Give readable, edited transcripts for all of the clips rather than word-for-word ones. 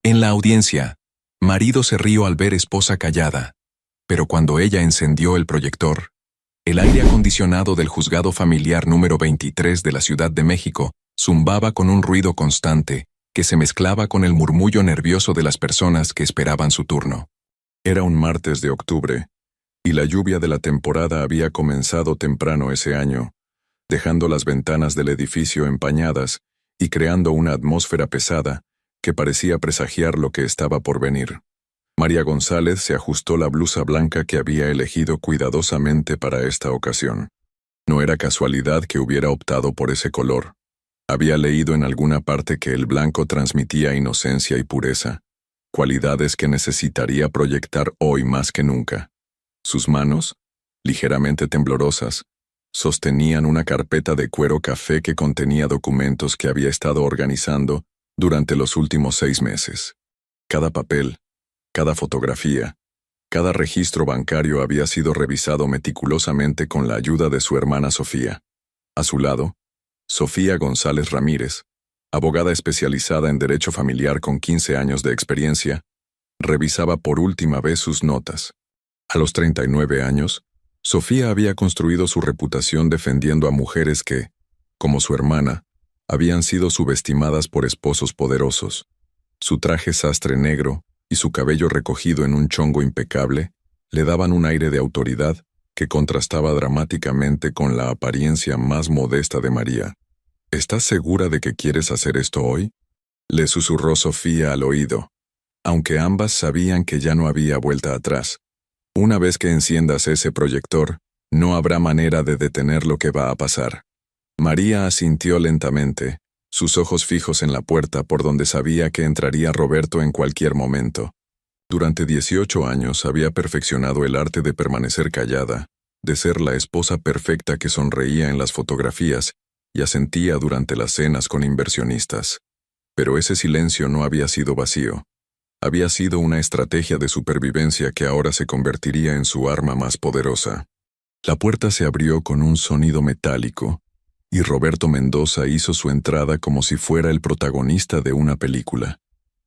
En la audiencia, marido se rió al ver esposa callada, pero cuando ella encendió el proyector, el aire acondicionado del juzgado familiar número 23 de la Ciudad de México zumbaba con un ruido constante que se mezclaba con el murmullo nervioso de las personas que esperaban su turno. Era un martes de octubre, y la lluvia de la temporada había comenzado temprano ese año, dejando las ventanas del edificio empañadas y creando una atmósfera pesada que parecía presagiar lo que estaba por venir. María González se ajustó la blusa blanca que había elegido cuidadosamente para esta ocasión. No era casualidad que hubiera optado por ese color. Había leído en alguna parte que el blanco transmitía inocencia y pureza, cualidades que necesitaría proyectar hoy más que nunca. Sus manos, ligeramente temblorosas, sostenían una carpeta de cuero café que contenía documentos que había estado organizando durante los últimos 6 meses. Cada papel, cada fotografía, cada registro bancario había sido revisado meticulosamente con la ayuda de su hermana Sofía. A su lado, Sofía González Ramírez, abogada especializada en derecho familiar con 15 años de experiencia, revisaba por última vez sus notas. A los 39 años, Sofía había construido su reputación defendiendo a mujeres que, como su hermana, habían sido subestimadas por esposos poderosos. Su traje sastre negro y su cabello recogido en un chongo impecable le daban un aire de autoridad que contrastaba dramáticamente con la apariencia más modesta de María. ¿Estás segura de que quieres hacer esto hoy?, le susurró Sofía al oído, aunque ambas sabían que ya no había vuelta atrás. Una vez que enciendas ese proyector, no habrá manera de detener lo que va a pasar. María asintió lentamente, sus ojos fijos en la puerta por donde sabía que entraría Roberto en cualquier momento. Durante 18 años había perfeccionado el arte de permanecer callada, de ser la esposa perfecta que sonreía en las fotografías y asentía durante las cenas con inversionistas. Pero ese silencio no había sido vacío. Había sido una estrategia de supervivencia que ahora se convertiría en su arma más poderosa. La puerta se abrió con un sonido metálico, y Roberto Mendoza hizo su entrada como si fuera el protagonista de una película.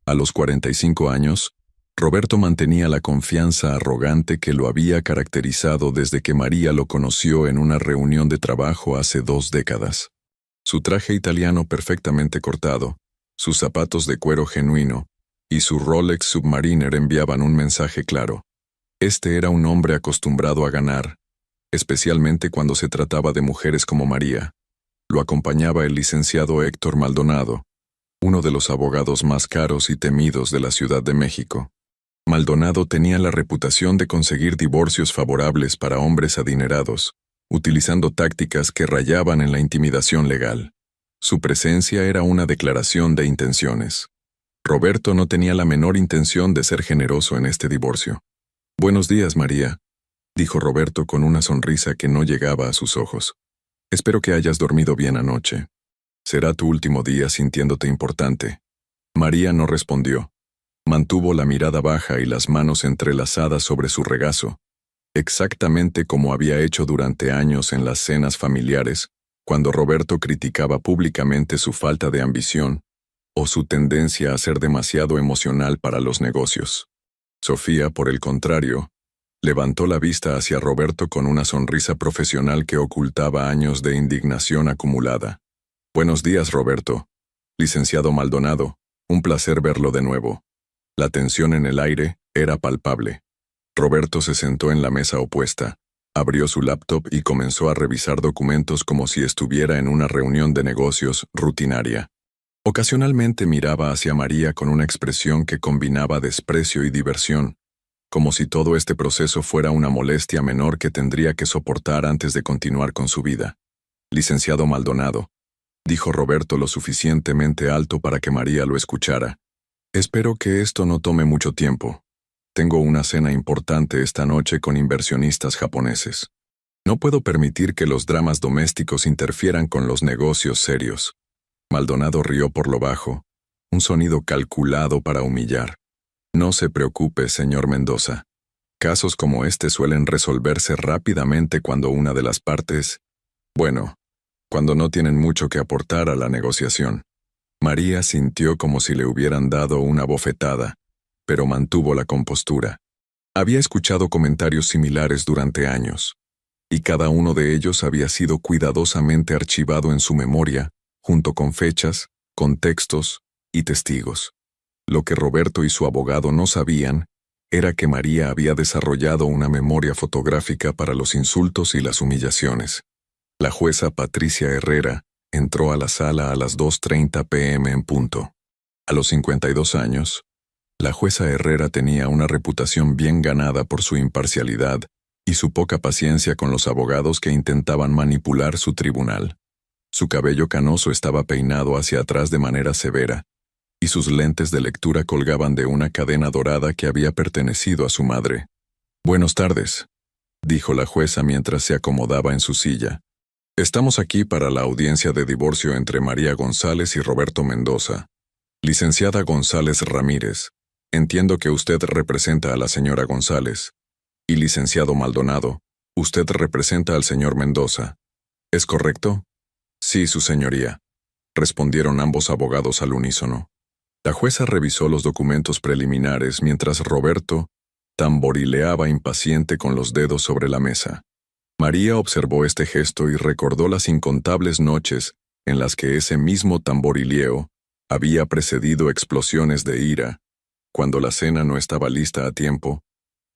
A los 45 años, Roberto mantenía la confianza arrogante que lo había caracterizado desde que María lo conoció en una reunión de trabajo hace 2 décadas. Su traje italiano perfectamente cortado, sus zapatos de cuero genuino y su Rolex Submariner enviaban un mensaje claro. Este era un hombre acostumbrado a ganar, especialmente cuando se trataba de mujeres como María. Lo acompañaba el licenciado Héctor Maldonado, uno de los abogados más caros y temidos de la Ciudad de México. Maldonado tenía la reputación de conseguir divorcios favorables para hombres adinerados, utilizando tácticas que rayaban en la intimidación legal. Su presencia era una declaración de intenciones. Roberto no tenía la menor intención de ser generoso en este divorcio. «Buenos días, María», dijo Roberto con una sonrisa que no llegaba a sus ojos. «Espero que hayas dormido bien anoche. Será tu último día sintiéndote importante». María no respondió. Mantuvo la mirada baja y las manos entrelazadas sobre su regazo, exactamente como había hecho durante años en las cenas familiares, cuando Roberto criticaba públicamente su falta de ambición o su tendencia a ser demasiado emocional para los negocios. Sofía, por el contrario, levantó la vista hacia Roberto con una sonrisa profesional que ocultaba años de indignación acumulada. «Buenos días, Roberto. Licenciado Maldonado, un placer verlo de nuevo». La tensión en el aire era palpable. Roberto se sentó en la mesa opuesta, abrió su laptop y comenzó a revisar documentos como si estuviera en una reunión de negocios rutinaria. Ocasionalmente miraba hacia María con una expresión que combinaba desprecio y diversión, como si todo este proceso fuera una molestia menor que tendría que soportar antes de continuar con su vida. «Licenciado Maldonado», dijo Roberto lo suficientemente alto para que María lo escuchara. «Espero que esto no tome mucho tiempo. Tengo una cena importante esta noche con inversionistas japoneses. No puedo permitir que los dramas domésticos interfieran con los negocios serios». Maldonado rió por lo bajo, un sonido calculado para humillar. «No se preocupe, señor Mendoza. Casos como este suelen resolverse rápidamente cuando una de las partes, cuando no tienen mucho que aportar a la negociación». María sintió como si le hubieran dado una bofetada, pero mantuvo la compostura. Había escuchado comentarios similares durante años, y cada uno de ellos había sido cuidadosamente archivado en su memoria, junto con fechas, contextos y testigos. Lo que Roberto y su abogado no sabían era que María había desarrollado una memoria fotográfica para los insultos y las humillaciones. La jueza Patricia Herrera entró a la sala a las 2:30 p.m. en punto. A los 52 años, la jueza Herrera tenía una reputación bien ganada por su imparcialidad y su poca paciencia con los abogados que intentaban manipular su tribunal. Su cabello canoso estaba peinado hacia atrás de manera severa, y sus lentes de lectura colgaban de una cadena dorada que había pertenecido a su madre. «Buenas tardes», dijo la jueza mientras se acomodaba en su silla. «Estamos aquí para la audiencia de divorcio entre María González y Roberto Mendoza. Licenciada González Ramírez, entiendo que usted representa a la señora González. Y licenciado Maldonado, usted representa al señor Mendoza. ¿Es correcto?» «Sí, su señoría», respondieron ambos abogados al unísono. La jueza revisó los documentos preliminares mientras Roberto tamborileaba impaciente con los dedos sobre la mesa. María observó este gesto y recordó las incontables noches en las que ese mismo tamborileo había precedido explosiones de ira, cuando la cena no estaba lista a tiempo,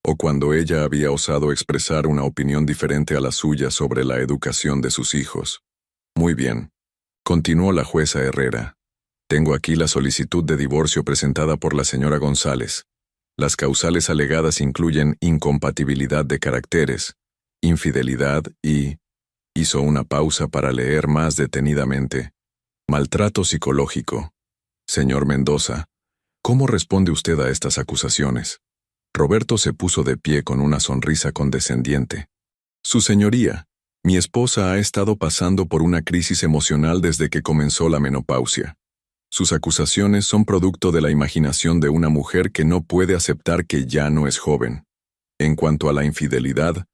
o cuando ella había osado expresar una opinión diferente a la suya sobre la educación de sus hijos. «Muy bien», continuó la jueza Herrera. «Tengo aquí la solicitud de divorcio presentada por la señora González. Las causales alegadas incluyen incompatibilidad de caracteres, infidelidad y...» Hizo una pausa para leer más detenidamente. «Maltrato psicológico. Señor Mendoza, ¿cómo responde usted a estas acusaciones?» Roberto se puso de pie con una sonrisa condescendiente. «Su señoría, mi esposa ha estado pasando por una crisis emocional desde que comenzó la menopausia. Sus acusaciones son producto de la imaginación de una mujer que no puede aceptar que ya no es joven. En cuanto a la infidelidad,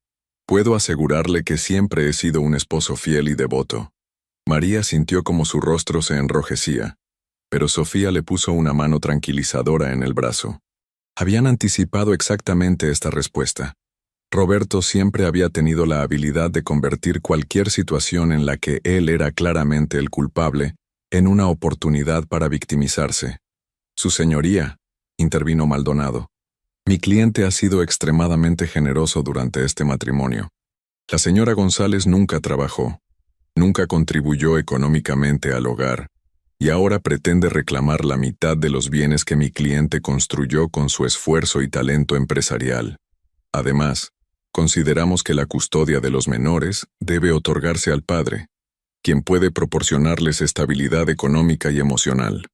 puedo asegurarle que siempre he sido un esposo fiel y devoto». María sintió como su rostro se enrojecía, pero Sofía le puso una mano tranquilizadora en el brazo. Habían anticipado exactamente esta respuesta. Roberto siempre había tenido la habilidad de convertir cualquier situación en la que él era claramente el culpable en una oportunidad para victimizarse. «Su señoría», intervino Maldonado, «mi cliente ha sido extremadamente generoso durante este matrimonio. La señora González nunca trabajó, nunca contribuyó económicamente al hogar, y ahora pretende reclamar la mitad de los bienes que mi cliente construyó con su esfuerzo y talento empresarial. Además, consideramos que la custodia de los menores debe otorgarse al padre, quien puede proporcionarles estabilidad económica y emocional».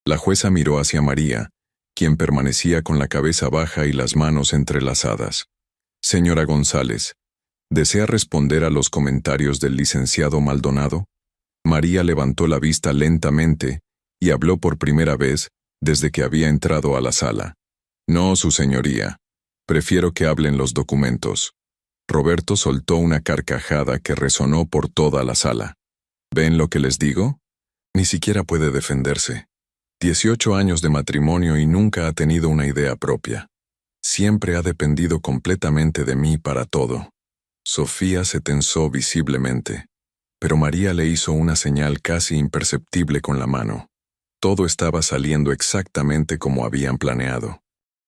La jueza miró hacia María, quien permanecía con la cabeza baja y las manos entrelazadas. «Señora González, ¿desea responder a los comentarios del licenciado Maldonado?» María levantó la vista lentamente y habló por primera vez desde que había entrado a la sala. «No, su señoría. Prefiero que hablen los documentos». Roberto soltó una carcajada que resonó por toda la sala. «¿Ven lo que les digo? Ni siquiera puede defenderse. 18 años de matrimonio y nunca ha tenido una idea propia. Siempre ha dependido completamente de mí para todo». Sofía se tensó visiblemente, pero María le hizo una señal casi imperceptible con la mano. Todo estaba saliendo exactamente como habían planeado.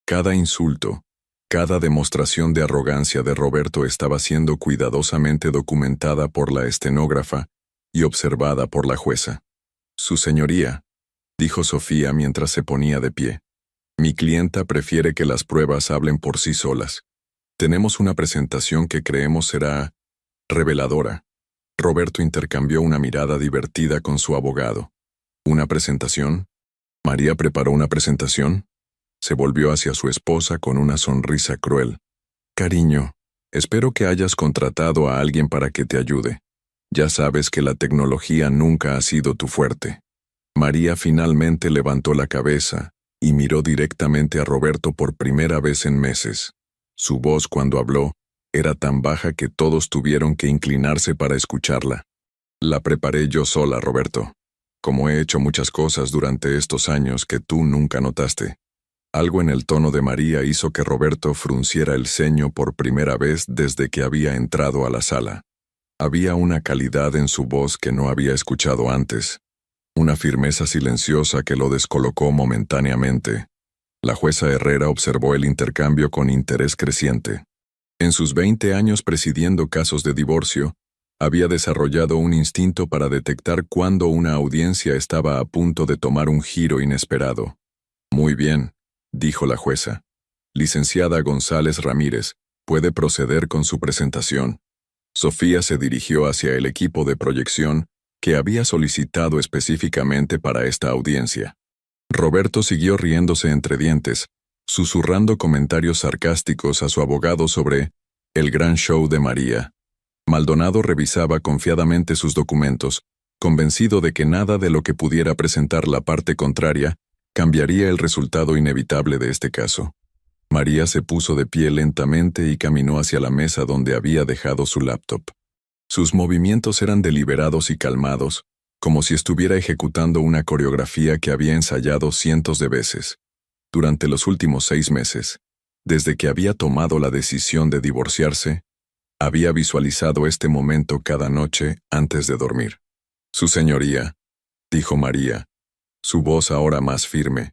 Cada insulto, cada demostración de arrogancia de Roberto estaba siendo cuidadosamente documentada por la estenógrafa y observada por la jueza. «Su señoría», dijo Sofía mientras se ponía de pie, «mi clienta prefiere que las pruebas hablen por sí solas. Tenemos una presentación que creemos será reveladora». Roberto intercambió una mirada divertida con su abogado. «¿Una presentación? ¿María preparó una presentación?» Se volvió hacia su esposa con una sonrisa cruel. «Cariño, espero que hayas contratado a alguien para que te ayude. Ya sabes que la tecnología nunca ha sido tu fuerte». María finalmente levantó la cabeza y miró directamente a Roberto por primera vez en meses. Su voz cuando habló era tan baja que todos tuvieron que inclinarse para escucharla. «La preparé yo sola, Roberto. como he hecho muchas cosas durante estos años que tú nunca notaste. Algo en el tono de María hizo que Roberto frunciera el ceño por primera vez desde que había entrado a la sala. Había una calidad en su voz que no había escuchado antes, una firmeza silenciosa que lo descolocó momentáneamente. La jueza Herrera observó el intercambio con interés creciente. En sus 20 años presidiendo casos de divorcio, había desarrollado un instinto para detectar cuándo una audiencia estaba a punto de tomar un giro inesperado. Muy bien, dijo la jueza. Licenciada González Ramírez, puede proceder con su presentación. Sofía se dirigió hacia el equipo de proyección que había solicitado específicamente para esta audiencia. Roberto siguió riéndose entre dientes, susurrando comentarios sarcásticos a su abogado sobre el gran show de María. Maldonado revisaba confiadamente sus documentos, convencido de que nada de lo que pudiera presentar la parte contraria cambiaría el resultado inevitable de este caso. María se puso de pie lentamente y caminó hacia la mesa donde había dejado su laptop. Sus movimientos eran deliberados y calmados, como si estuviera ejecutando una coreografía que había ensayado cientos de veces. Durante los últimos 6 meses, desde que había tomado la decisión de divorciarse, había visualizado este momento cada noche antes de dormir. Su señoría, dijo María, su voz ahora más firme.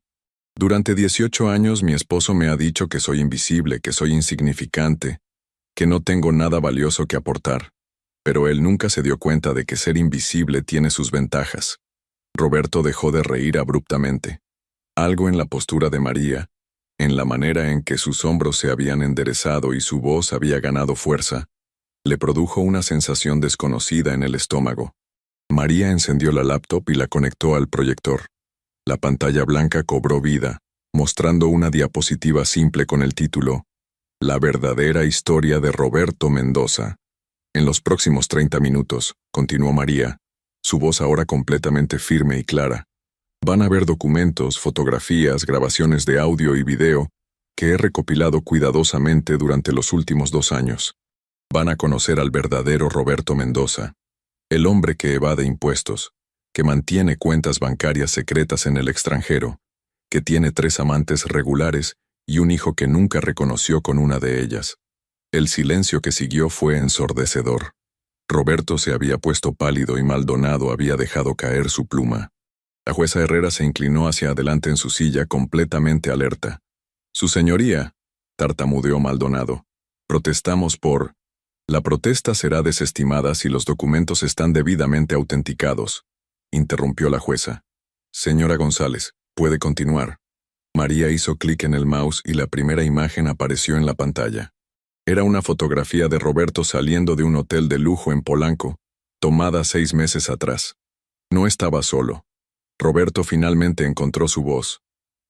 Durante 18 años mi esposo me ha dicho que soy invisible, que soy insignificante, que no tengo nada valioso que aportar. Pero él nunca se dio cuenta de que ser invisible tiene sus ventajas. Roberto dejó de reír abruptamente. Algo en la postura de María, en la manera en que sus hombros se habían enderezado y su voz había ganado fuerza, le produjo una sensación desconocida en el estómago. María encendió la laptop y la conectó al proyector. La pantalla blanca cobró vida, mostrando una diapositiva simple con el título La verdadera historia de Roberto Mendoza. En los próximos 30 minutos, continuó María, su voz ahora completamente firme y clara, van a ver documentos, fotografías, grabaciones de audio y video que he recopilado cuidadosamente durante los últimos 2 años. Van a conocer al verdadero Roberto Mendoza, el hombre que evade impuestos, que mantiene cuentas bancarias secretas en el extranjero, que tiene 3 amantes regulares y un hijo que nunca reconoció con una de ellas. El silencio que siguió fue ensordecedor. Roberto se había puesto pálido y Maldonado había dejado caer su pluma. La jueza Herrera se inclinó hacia adelante en su silla completamente alerta. Su señoría, tartamudeó Maldonado, protestamos por... La protesta será desestimada si los documentos están debidamente autenticados, interrumpió la jueza. Señora González, puede continuar. María hizo clic en el mouse y la primera imagen apareció en la pantalla. Era una fotografía de Roberto saliendo de un hotel de lujo en Polanco, tomada 6 meses atrás. No estaba solo. Roberto finalmente encontró su voz.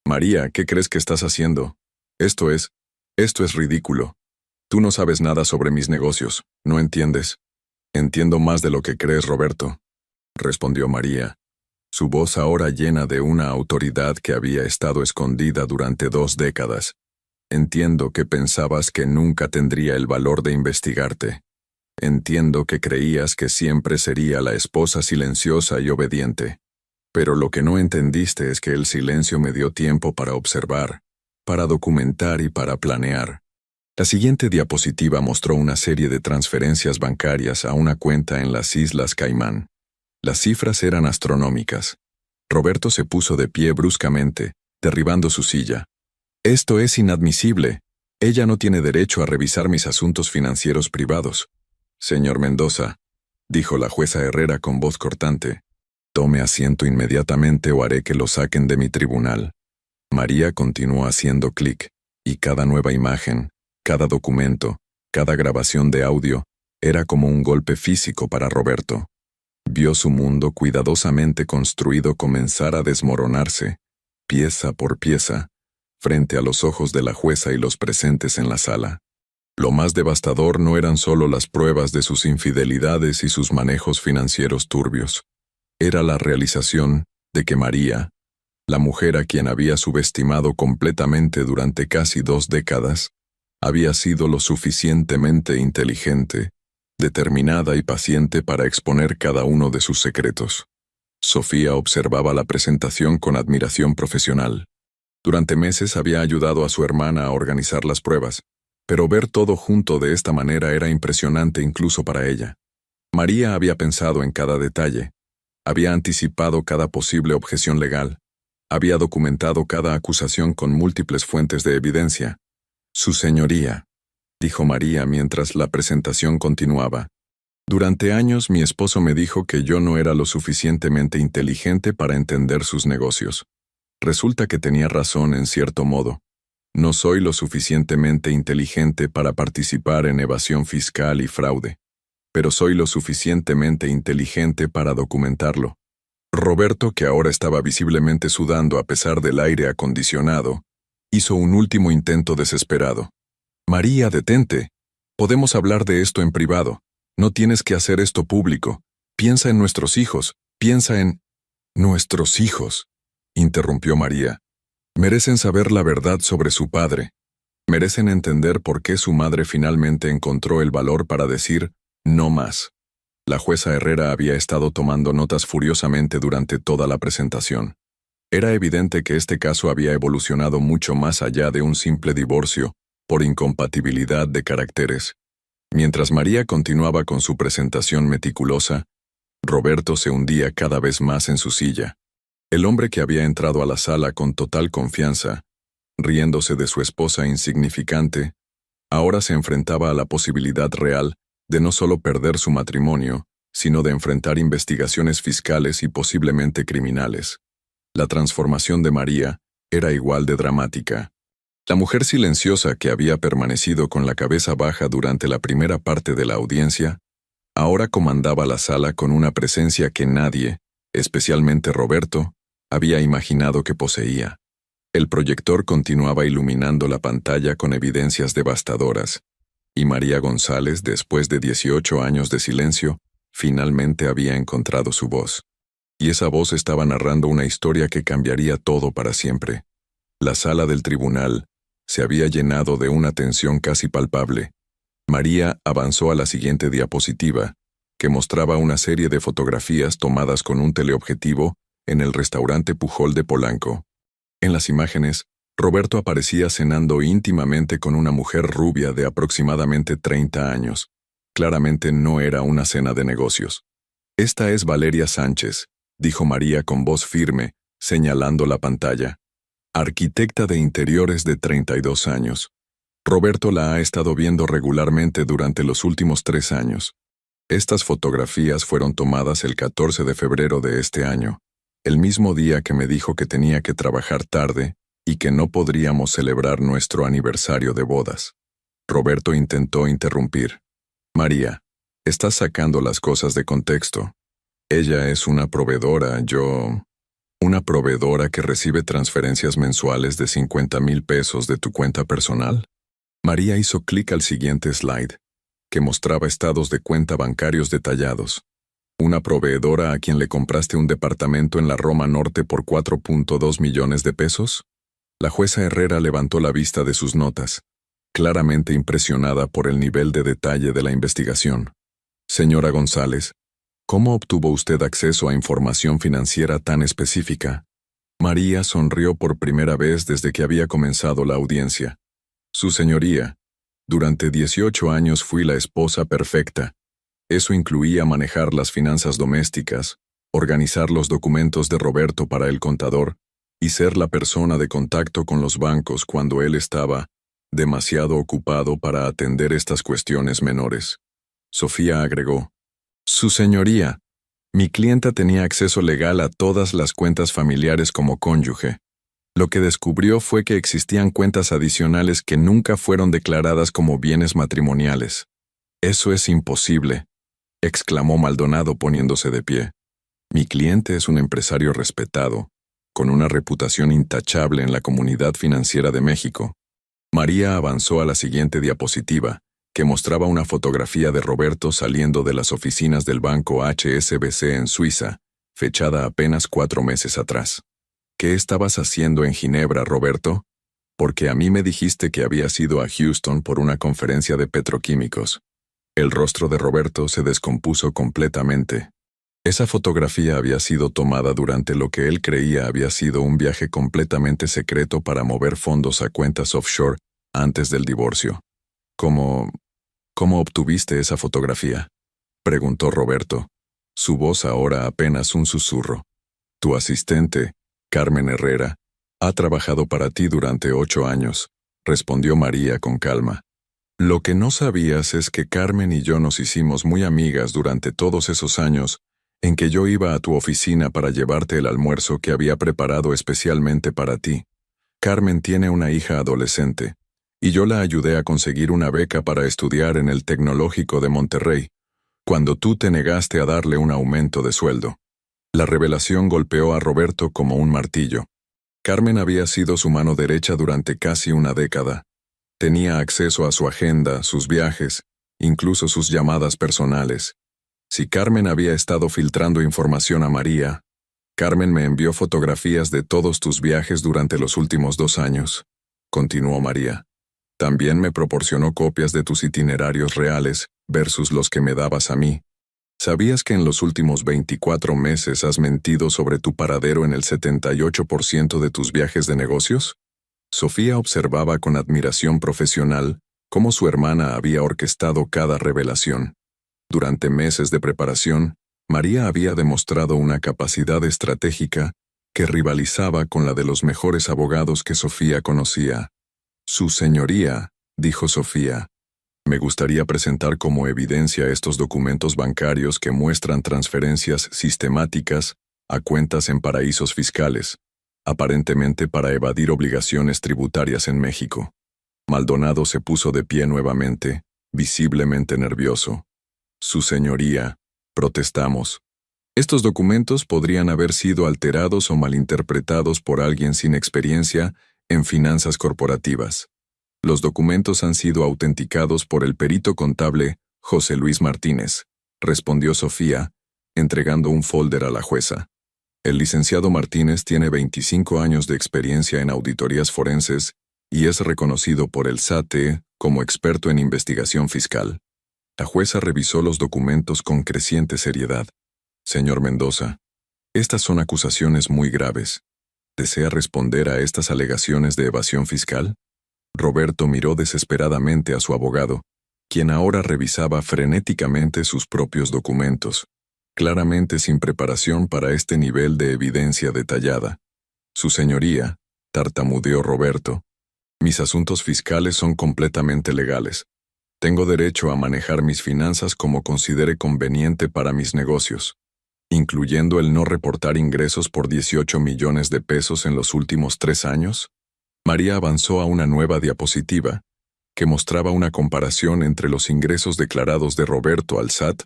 María, ¿qué crees que estás haciendo? Esto es ridículo. Tú no sabes nada sobre mis negocios, ¿no entiendes? Entiendo más de lo que crees, Roberto, respondió María, su voz ahora llena de una autoridad que había estado escondida durante 2 décadas. Entiendo que pensabas que nunca tendría el valor de investigarte. Entiendo que creías que siempre sería la esposa silenciosa y obediente. Pero lo que no entendiste es que el silencio me dio tiempo para observar, para documentar y para planear. La siguiente diapositiva mostró una serie de transferencias bancarias a una cuenta en las Islas Caimán. Las cifras eran astronómicas. Roberto se puso de pie bruscamente, derribando su silla. Esto es inadmisible. Ella no tiene derecho a revisar mis asuntos financieros privados. Señor Mendoza, dijo la jueza Herrera con voz cortante, tome asiento inmediatamente o haré que lo saquen de mi tribunal. María continuó haciendo clic, y cada nueva imagen, cada documento, cada grabación de audio, era como un golpe físico para Roberto. Vio su mundo cuidadosamente construido comenzar a desmoronarse, pieza por pieza, frente a los ojos de la jueza y los presentes en la sala. Lo más devastador no eran solo las pruebas de sus infidelidades y sus manejos financieros turbios. Era la realización de que María, la mujer a quien había subestimado completamente durante casi 2 décadas, había sido lo suficientemente inteligente, determinada y paciente para exponer cada uno de sus secretos. Sofía observaba la presentación con admiración profesional. Durante meses había ayudado a su hermana a organizar las pruebas, pero ver todo junto de esta manera era impresionante incluso para ella. María había pensado en cada detalle, había anticipado cada posible objeción legal, había documentado cada acusación con múltiples fuentes de evidencia. Su señoría, dijo María mientras la presentación continuaba. Durante años mi esposo me dijo que yo no era lo suficientemente inteligente para entender sus negocios. Resulta que tenía razón en cierto modo. No soy lo suficientemente inteligente para participar en evasión fiscal y fraude, pero soy lo suficientemente inteligente para documentarlo. Roberto, que ahora estaba visiblemente sudando a pesar del aire acondicionado, hizo un último intento desesperado. María, detente. Podemos hablar de esto en privado. No tienes que hacer esto público. Piensa en nuestros hijos. Piensa en... Nuestros hijos, interrumpió María. Merecen saber la verdad sobre su padre. Merecen entender por qué su madre finalmente encontró el valor para decir no más. La jueza Herrera había estado tomando notas furiosamente durante toda la presentación. Era evidente que este caso había evolucionado mucho más allá de un simple divorcio por incompatibilidad de caracteres. Mientras María continuaba con su presentación meticulosa, Roberto se hundía cada vez más en su silla. El hombre que había entrado a la sala con total confianza, riéndose de su esposa insignificante, ahora se enfrentaba a la posibilidad real de no solo perder su matrimonio, sino de enfrentar investigaciones fiscales y posiblemente criminales. La transformación de María era igual de dramática. La mujer silenciosa que había permanecido con la cabeza baja durante la primera parte de la audiencia, ahora comandaba la sala con una presencia que nadie, especialmente Roberto, había imaginado que poseía. El proyector continuaba iluminando la pantalla con evidencias devastadoras, y María González, después de 18 años de silencio, finalmente había encontrado su voz. Y esa voz estaba narrando una historia que cambiaría todo para siempre. La sala del tribunal se había llenado de una tensión casi palpable. María avanzó a la siguiente diapositiva, que mostraba una serie de fotografías tomadas con un teleobjetivo en el restaurante Pujol de Polanco. En las imágenes, Roberto aparecía cenando íntimamente con una mujer rubia de aproximadamente 30 años. Claramente no era una cena de negocios. «Esta es Valeria Sánchez», dijo María con voz firme, señalando la pantalla. Arquitecta de interiores de 32 años. Roberto la ha estado viendo regularmente durante los últimos 3 años. Estas fotografías fueron tomadas el 14 de febrero de este año, el mismo día que me dijo que tenía que trabajar tarde y que no podríamos celebrar nuestro aniversario de bodas. Roberto intentó interrumpir. María, estás sacando las cosas de contexto. Ella es una proveedora, Una proveedora que recibe transferencias mensuales de 50,000 pesos de tu cuenta personal. María hizo clic al siguiente slide, que mostraba estados de cuenta bancarios detallados. Una proveedora a quien le compraste un departamento en la Roma Norte por 4.2 millones de pesos. La jueza Herrera levantó la vista de sus notas, claramente impresionada por el nivel de detalle de la investigación. Señora González, ¿cómo obtuvo usted acceso a información financiera tan específica? María sonrió por primera vez desde que había comenzado la audiencia. Su señoría, durante 18 años fui la esposa perfecta. Eso incluía manejar las finanzas domésticas, organizar los documentos de Roberto para el contador y ser la persona de contacto con los bancos cuando él estaba demasiado ocupado para atender estas cuestiones menores. Sofía agregó: Su señoría, mi clienta tenía acceso legal a todas las cuentas familiares como cónyuge. Lo que descubrió fue que existían cuentas adicionales que nunca fueron declaradas como bienes matrimoniales. Eso es imposible, exclamó Maldonado poniéndose de pie. Mi cliente es un empresario respetado, con una reputación intachable en la comunidad financiera de México. María avanzó a la siguiente diapositiva, que mostraba una fotografía de Roberto saliendo de las oficinas del banco HSBC en Suiza, fechada apenas 4 meses atrás. ¿Qué estabas haciendo en Ginebra, Roberto? Porque a mí me dijiste que habías ido a Houston por una conferencia de petroquímicos. El rostro de Roberto se descompuso completamente. Esa fotografía había sido tomada durante lo que él creía había sido un viaje completamente secreto para mover fondos a cuentas offshore antes del divorcio. ¿Cómo obtuviste esa fotografía?, preguntó Roberto, su voz ahora apenas un susurro. Tu asistente, Carmen Herrera, ha trabajado para ti durante 8 años, respondió María con calma. Lo que no sabías es que Carmen y yo nos hicimos muy amigas durante todos esos años en que yo iba a tu oficina para llevarte el almuerzo que había preparado especialmente para ti. Carmen tiene una hija adolescente, y yo la ayudé a conseguir una beca para estudiar en el Tecnológico de Monterrey, cuando tú te negaste a darle un aumento de sueldo. La revelación golpeó a Roberto como un martillo. Carmen había sido su mano derecha durante casi una década. Tenía acceso a su agenda, sus viajes, incluso sus llamadas personales. Si Carmen había estado filtrando información a María, Carmen me envió fotografías de todos tus viajes durante los últimos 2 años, continuó María. También me proporcionó copias de tus itinerarios reales versus los que me dabas a mí. ¿Sabías que en los últimos 24 meses has mentido sobre tu paradero en el 78% de tus viajes de negocios? Sofía observaba con admiración profesional cómo su hermana había orquestado cada revelación. Durante meses de preparación, María había demostrado una capacidad estratégica que rivalizaba con la de los mejores abogados que Sofía conocía. Su señoría, dijo Sofía, me gustaría presentar como evidencia estos documentos bancarios que muestran transferencias sistemáticas a cuentas en paraísos fiscales, aparentemente para evadir obligaciones tributarias en México. Maldonado se puso de pie nuevamente, visiblemente nervioso. Su señoría, protestamos. Estos documentos podrían haber sido alterados o malinterpretados por alguien sin experiencia en finanzas corporativas. Los documentos han sido autenticados por el perito contable José Luis Martínez, respondió Sofía, entregando un folder a la jueza. El licenciado Martínez tiene 25 años de experiencia en auditorías forenses y es reconocido por el SAT como experto en investigación fiscal. La jueza revisó los documentos con creciente seriedad. Señor Mendoza, estas son acusaciones muy graves. ¿Desea responder a estas alegaciones de evasión fiscal? Roberto miró desesperadamente a su abogado, quien ahora revisaba frenéticamente sus propios documentos, claramente sin preparación para este nivel de evidencia detallada. Su señoría, tartamudeó Roberto, mis asuntos fiscales son completamente legales. Tengo derecho a manejar mis finanzas como considere conveniente para mis negocios, incluyendo el no reportar ingresos por 18 millones de pesos en los últimos 3 años. María avanzó a una nueva diapositiva, que mostraba una comparación entre los ingresos declarados de Roberto al SAT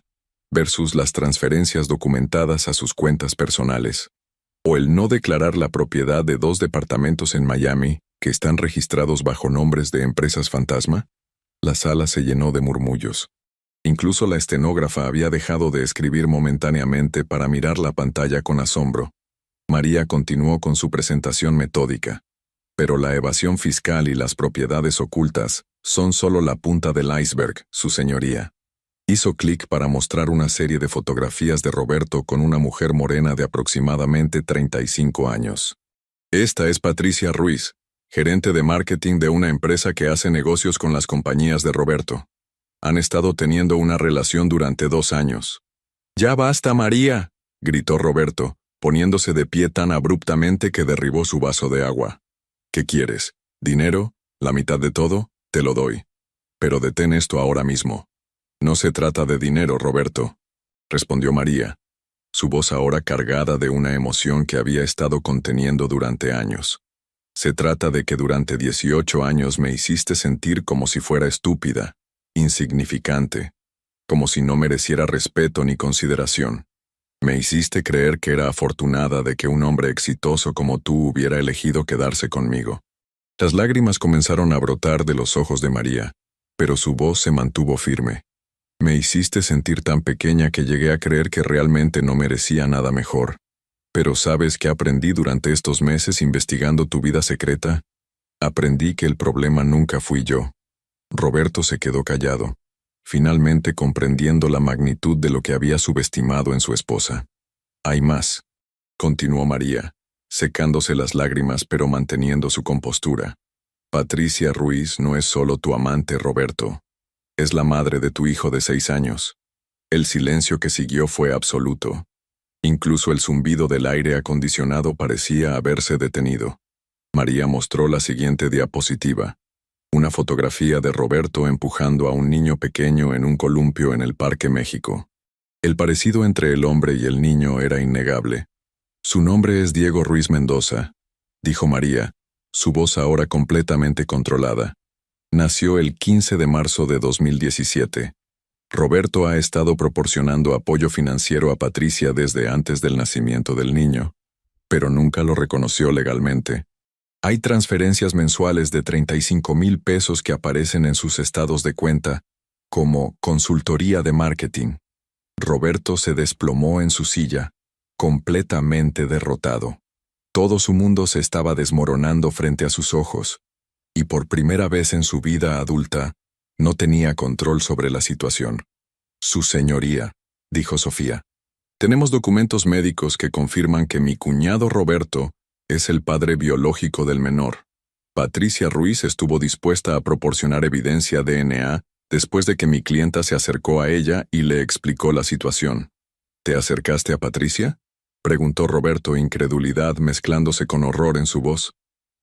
versus las transferencias documentadas a sus cuentas personales, o el no declarar la propiedad de 2 departamentos en Miami que están registrados bajo nombres de empresas fantasma. La sala se llenó de murmullos. Incluso la estenógrafa había dejado de escribir momentáneamente para mirar la pantalla con asombro. María continuó con su presentación metódica. Pero la evasión fiscal y las propiedades ocultas son solo la punta del iceberg, su señoría. Hizo clic para mostrar una serie de fotografías de Roberto con una mujer morena de aproximadamente 35 años. Esta es Patricia Ruiz, gerente de marketing de una empresa que hace negocios con las compañías de Roberto. Han estado teniendo una relación durante 2 años. «¡Ya basta, María!», gritó Roberto, poniéndose de pie tan abruptamente que derribó su vaso de agua. «¿Qué quieres? ¿Dinero? ¿La mitad de todo? Te lo doy. Pero detén esto ahora mismo». «No se trata de dinero, Roberto», respondió María, su voz ahora cargada de una emoción que había estado conteniendo durante años. «Se trata de que durante 18 años me hiciste sentir como si fuera estúpida, insignificante, como si no mereciera respeto ni consideración. Me hiciste creer que era afortunada de que un hombre exitoso como tú hubiera elegido quedarse conmigo». Las lágrimas comenzaron a brotar de los ojos de María, pero su voz se mantuvo firme. «Me hiciste sentir tan pequeña que llegué a creer que realmente no merecía nada mejor. Pero ¿sabes qué aprendí durante estos meses investigando tu vida secreta? Aprendí que el problema nunca fui yo». Roberto se quedó callado. finalmente comprendiendo la magnitud de lo que había subestimado en su esposa. «Hay más», continuó María, secándose las lágrimas pero manteniendo su compostura. «Patricia Ruiz no es solo tu amante, Roberto. Es la madre de tu hijo de 6 años». El silencio que siguió fue absoluto. Incluso el zumbido del aire acondicionado parecía haberse detenido. María mostró la siguiente diapositiva. Una fotografía de Roberto empujando a un niño pequeño en un columpio en el Parque México. El parecido entre el hombre y el niño era innegable. «Su nombre es Diego Ruiz Mendoza», dijo María, su voz ahora completamente controlada. «Nació el 15 de marzo de 2017. Roberto ha estado proporcionando apoyo financiero a Patricia desde antes del nacimiento del niño, pero nunca lo reconoció legalmente. Hay transferencias mensuales de 35,000 pesos que aparecen en sus estados de cuenta como consultoría de marketing». Roberto se desplomó en su silla, completamente derrotado. Todo su mundo se estaba desmoronando frente a sus ojos, y por primera vez en su vida adulta, no tenía control sobre la situación. «Su señoría», dijo Sofía, «tenemos documentos médicos que confirman que mi cuñado Roberto es el padre biológico del menor. Patricia Ruiz estuvo dispuesta a proporcionar evidencia DNA después de que mi clienta se acercó a ella y le explicó la situación». «¿Te acercaste a Patricia?», preguntó Roberto, incredulidad mezclándose con horror en su voz.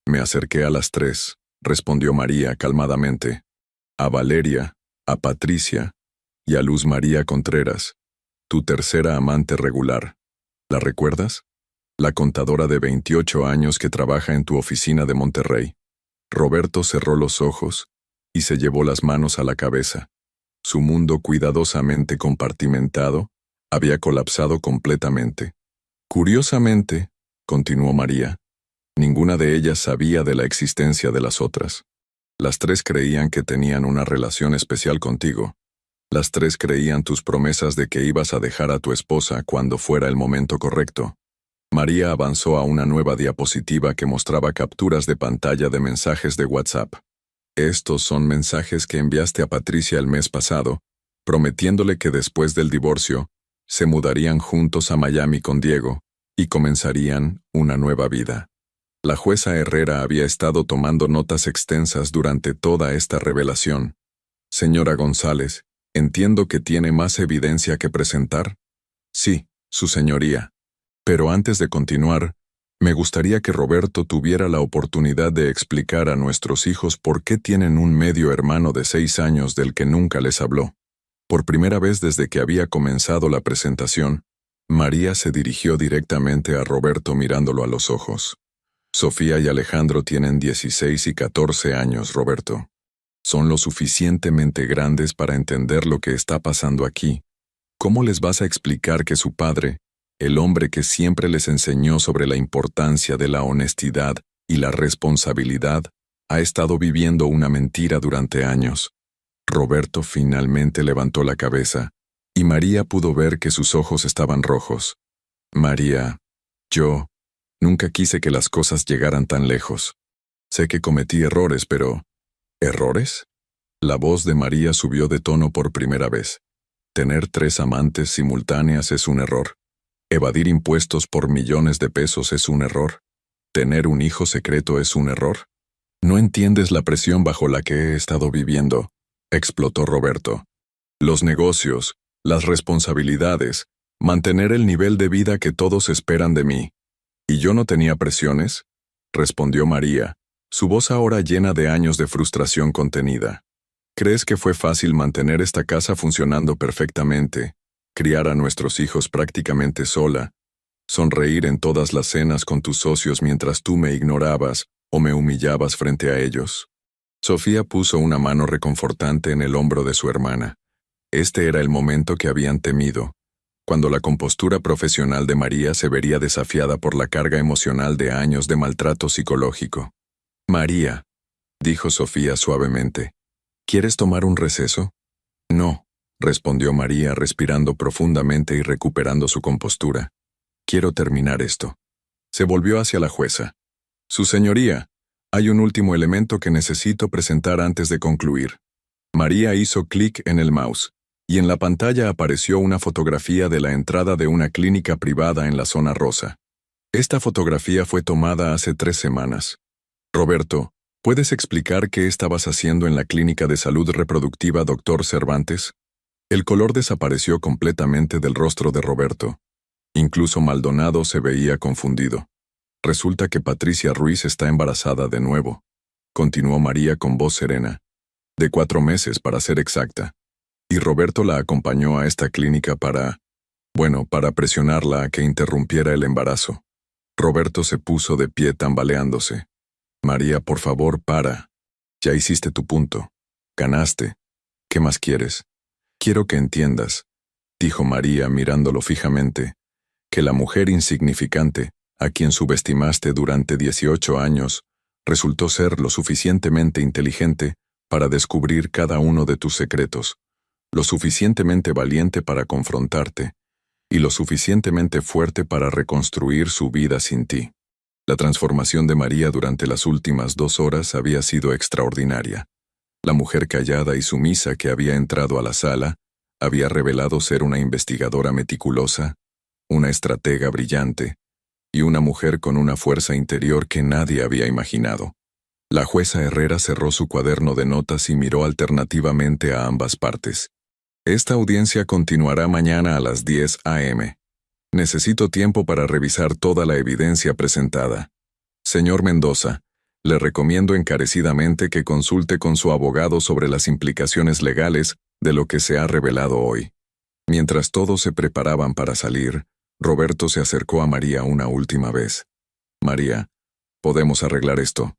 «Me acerqué a las 3», respondió María calmadamente. «A Valeria, a Patricia y a Luz María Contreras, tu tercera amante regular. ¿La recuerdas? La contadora de 28 años que trabaja en tu oficina de Monterrey». Roberto cerró los ojos y se llevó las manos a la cabeza. Su mundo cuidadosamente compartimentado había colapsado completamente. «Curiosamente», continuó María, «ninguna de ellas sabía de la existencia de las otras. Las 3 creían que tenían una relación especial contigo. Las 3 creían tus promesas de que ibas a dejar a tu esposa cuando fuera el momento correcto». María avanzó a una nueva diapositiva que mostraba capturas de pantalla de mensajes de WhatsApp. «Estos son mensajes que enviaste a Patricia el mes pasado, prometiéndole que después del divorcio, se mudarían juntos a Miami con Diego y comenzarían una nueva vida». La jueza Herrera había estado tomando notas extensas durante toda esta revelación. «Señora González, entiendo que tiene más evidencia que presentar». «Sí, su señoría. Pero antes de continuar, me gustaría que Roberto tuviera la oportunidad de explicar a nuestros hijos por qué tienen un medio hermano de 6 años del que nunca les habló». Por primera vez desde que había comenzado la presentación, María se dirigió directamente a Roberto mirándolo a los ojos. «Sofía y Alejandro tienen 16 y 14 años, Roberto. Son lo suficientemente grandes para entender lo que está pasando aquí. ¿Cómo les vas a explicar que su padre, el hombre que siempre les enseñó sobre la importancia de la honestidad y la responsabilidad, ha estado viviendo una mentira durante años?» Roberto finalmente levantó la cabeza, y María pudo ver que sus ojos estaban rojos. «María, yo nunca quise que las cosas llegaran tan lejos. Sé que cometí errores, pero... ¿Errores?». La voz de María subió de tono por primera vez. «Tener 3 amantes simultáneas es un error. Evadir impuestos por millones de pesos es un error. Tener un hijo secreto es un error. No entiendes la presión bajo la que he estado viviendo», explotó Roberto. «Los negocios, las responsabilidades, mantener el nivel de vida que todos esperan de mí. ¿Y yo no tenía presiones?», respondió María, su voz ahora llena de años de frustración contenida. «¿Crees que fue fácil mantener esta casa funcionando perfectamente, criar a nuestros hijos prácticamente sola, sonreír en todas las cenas con tus socios mientras tú me ignorabas o me humillabas frente a ellos?» Sofía puso una mano reconfortante en el hombro de su hermana. Este era el momento que habían temido, cuando la compostura profesional de María se vería desafiada por la carga emocional de años de maltrato psicológico. «María», dijo Sofía suavemente, «¿quieres tomar un receso?». «No», respondió María respirando profundamente y recuperando su compostura. «Quiero terminar esto». Se volvió hacia la jueza. «Su señoría, hay un último elemento que necesito presentar antes de concluir». María hizo clic en el mouse, y en la pantalla apareció una fotografía de la entrada de una clínica privada en la zona rosa. Esta fotografía fue tomada hace 3 semanas. Roberto, ¿puedes explicar qué estabas haciendo en la clínica de salud reproductiva Dr. Cervantes? El color desapareció completamente del rostro de Roberto. Incluso Maldonado se veía confundido. Resulta que Patricia Ruiz está embarazada de nuevo. Continuó María con voz serena. De 4 meses, para ser exacta. Y Roberto la acompañó a esta clínica para presionarla a que interrumpiera el embarazo. Roberto se puso de pie tambaleándose. María, por favor, para. Ya hiciste tu punto. Ganaste. ¿Qué más quieres? Quiero que entiendas, dijo María mirándolo fijamente, que la mujer insignificante, a quien subestimaste durante 18 años, resultó ser lo suficientemente inteligente para descubrir cada uno de tus secretos, lo suficientemente valiente para confrontarte, y lo suficientemente fuerte para reconstruir su vida sin ti. La transformación de María durante las últimas 2 horas había sido extraordinaria. La mujer callada y sumisa que había entrado a la sala había revelado ser una investigadora meticulosa, una estratega brillante, y una mujer con una fuerza interior que nadie había imaginado. La jueza Herrera cerró su cuaderno de notas y miró alternativamente a ambas partes. Esta audiencia continuará mañana a las 10 a.m. Necesito tiempo para revisar toda la evidencia presentada. Señor Mendoza, le recomiendo encarecidamente que consulte con su abogado sobre las implicaciones legales de lo que se ha revelado hoy. Mientras todos se preparaban para salir, Roberto se acercó a María una última vez. María, ¿podemos arreglar esto?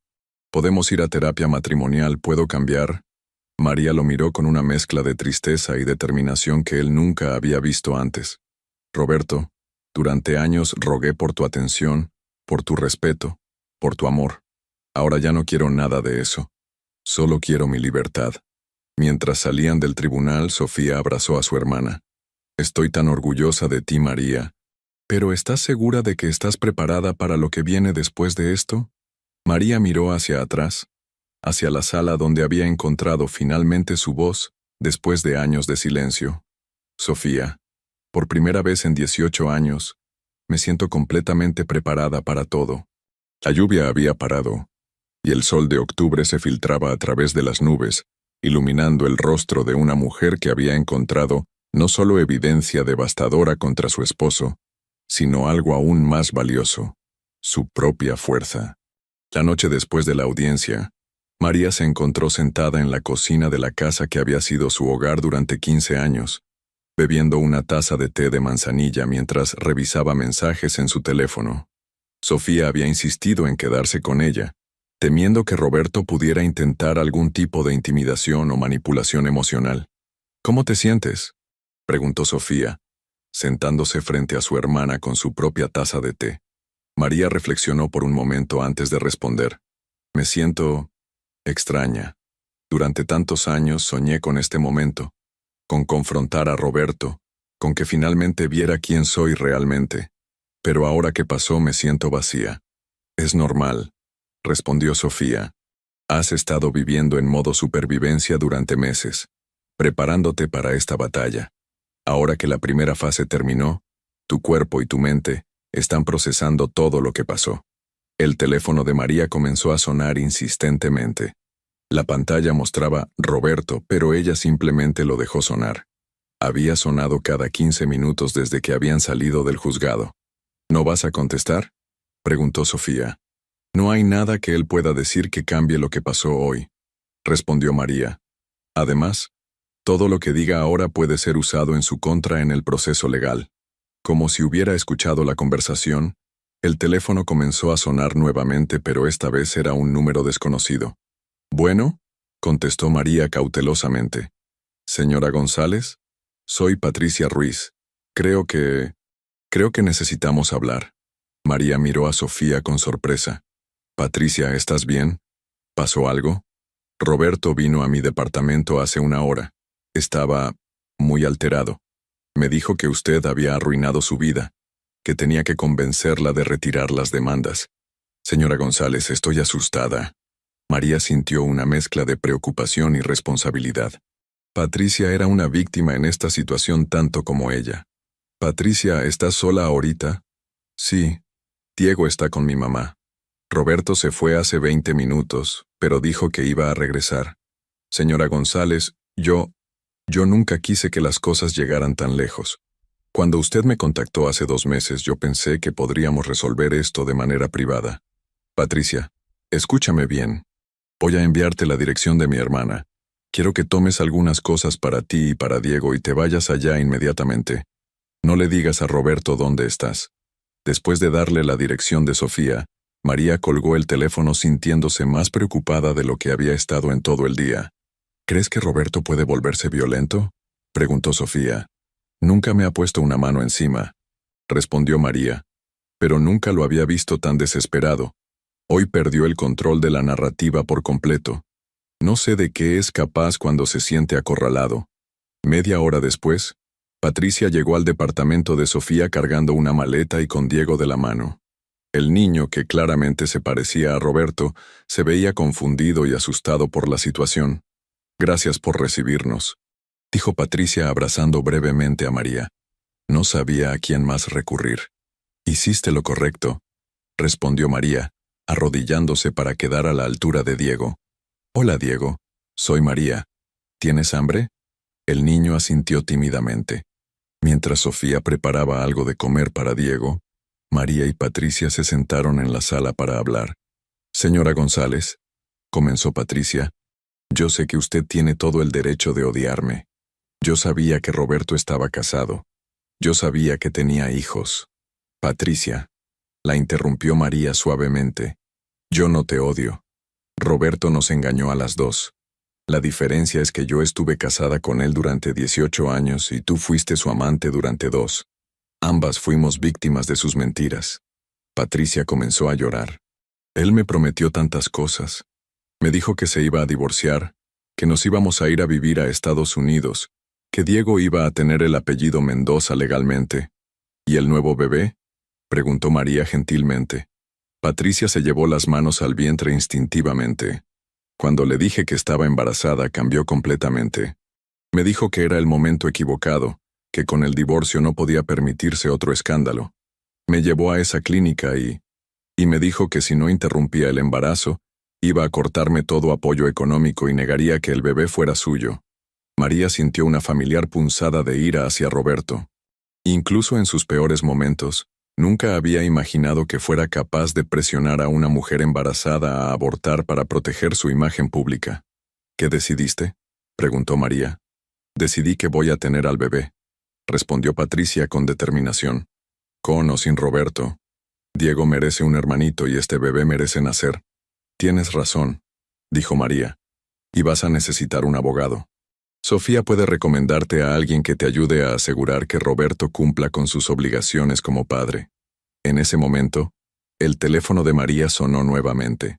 ¿Podemos ir a terapia matrimonial? ¿Puedo cambiar? María lo miró con una mezcla de tristeza y determinación que él nunca había visto antes. Roberto, durante años rogué por tu atención, por tu respeto, por tu amor. Ahora ya no quiero nada de eso. Solo quiero mi libertad. Mientras salían del tribunal, Sofía abrazó a su hermana. Estoy tan orgullosa de ti, María. ¿Pero estás segura de que estás preparada para lo que viene después de esto? María miró hacia atrás, hacia la sala donde había encontrado finalmente su voz, después de años de silencio. Sofía, por primera vez en 18 años, me siento completamente preparada para todo. La lluvia había parado, y el sol de octubre se filtraba a través de las nubes, iluminando el rostro de una mujer que había encontrado no solo evidencia devastadora contra su esposo, sino algo aún más valioso, su propia fuerza. La noche después de la audiencia, María se encontró sentada en la cocina de la casa que había sido su hogar durante 15 años, bebiendo una taza de té de manzanilla mientras revisaba mensajes en su teléfono. Sofía había insistido en quedarse con ella, temiendo que Roberto pudiera intentar algún tipo de intimidación o manipulación emocional. ¿Cómo te sientes?, preguntó Sofía, sentándose frente a su hermana con su propia taza de té. María reflexionó por un momento antes de responder. Me siento extraña. Durante tantos años soñé con este momento, con confrontar a Roberto, con que finalmente viera quién soy realmente. Pero ahora que pasó me siento vacía. Es normal, respondió Sofía. Has estado viviendo en modo supervivencia durante meses, preparándote para esta batalla. Ahora que la primera fase terminó, tu cuerpo y tu mente están procesando todo lo que pasó. El teléfono de María comenzó a sonar insistentemente. La pantalla mostraba Roberto, pero ella simplemente lo dejó sonar. Había sonado cada 15 minutos desde que habían salido del juzgado. ¿No vas a contestar?, preguntó Sofía. No hay nada que él pueda decir que cambie lo que pasó hoy, respondió María. Además, todo lo que diga ahora puede ser usado en su contra en el proceso legal. Como si hubiera escuchado la conversación, el teléfono comenzó a sonar nuevamente, pero esta vez era un número desconocido. Bueno, contestó María cautelosamente. Señora González, soy Patricia Ruiz. Creo que necesitamos hablar. María miró a Sofía con sorpresa. Patricia, ¿estás bien? ¿Pasó algo? Roberto vino a mi departamento hace 1 hora. Estaba muy alterado. Me dijo que usted había arruinado su vida, que tenía que convencerla de retirar las demandas. Señora González, estoy asustada. María sintió una mezcla de preocupación y responsabilidad. Patricia era una víctima en esta situación tanto como ella. Patricia, ¿estás sola ahorita? Sí. Diego está con mi mamá. Roberto se fue hace 20 minutos, pero dijo que iba a regresar. Señora González, yo nunca quise que las cosas llegaran tan lejos. Cuando usted me contactó hace 2 meses, yo pensé que podríamos resolver esto de manera privada. Patricia, escúchame bien. Voy a enviarte la dirección de mi hermana. Quiero que tomes algunas cosas para ti y para Diego y te vayas allá inmediatamente. No le digas a Roberto dónde estás. Después de darle la dirección de Sofía, María colgó el teléfono sintiéndose más preocupada de lo que había estado en todo el día. ¿Crees que Roberto puede volverse violento?, preguntó Sofía. Nunca me ha puesto una mano encima, respondió María, pero nunca lo había visto tan desesperado. Hoy perdió el control de la narrativa por completo. No sé de qué es capaz cuando se siente acorralado. Media hora después, Patricia llegó al departamento de Sofía cargando una maleta y con Diego de la mano. El niño, que claramente se parecía a Roberto, se veía confundido y asustado por la situación. Gracias por recibirnos, dijo Patricia abrazando brevemente a María. No sabía a quién más recurrir. Hiciste lo correcto, respondió María, arrodillándose para quedar a la altura de Diego. Hola, Diego. Soy María. ¿Tienes hambre? El niño asintió tímidamente. Mientras Sofía preparaba algo de comer para Diego, María y Patricia se sentaron en la sala para hablar. Señora González, comenzó Patricia, yo sé que usted tiene todo el derecho de odiarme. Yo sabía que Roberto estaba casado. Yo sabía que tenía hijos. Patricia, la interrumpió María suavemente. Yo no te odio. Roberto nos engañó a las dos. La diferencia es que yo estuve casada con él durante 18 años y tú fuiste su amante durante 2. Ambas fuimos víctimas de sus mentiras. Patricia comenzó a llorar. Él me prometió tantas cosas. Me dijo que se iba a divorciar, que nos íbamos a ir a vivir a Estados Unidos, que Diego iba a tener el apellido Mendoza legalmente. ¿Y el nuevo bebé?, preguntó María gentilmente. Patricia se llevó las manos al vientre instintivamente. Cuando le dije que estaba embarazada, cambió completamente. Me dijo que era el momento equivocado, que con el divorcio no podía permitirse otro escándalo. Me llevó a esa clínica y me dijo que si no interrumpía el embarazo, iba a cortarme todo apoyo económico y negaría que el bebé fuera suyo. María sintió una familiar punzada de ira hacia Roberto. Incluso en sus peores momentos, nunca había imaginado que fuera capaz de presionar a una mujer embarazada a abortar para proteger su imagen pública. ¿Qué decidiste?, preguntó María. Decidí que voy a tener al bebé, respondió Patricia con determinación. Con o sin Roberto, Diego merece un hermanito y este bebé merece nacer. Tienes razón, dijo María. Y vas a necesitar un abogado. Sofía puede recomendarte a alguien que te ayude a asegurar que Roberto cumpla con sus obligaciones como padre. En ese momento, el teléfono de María sonó nuevamente.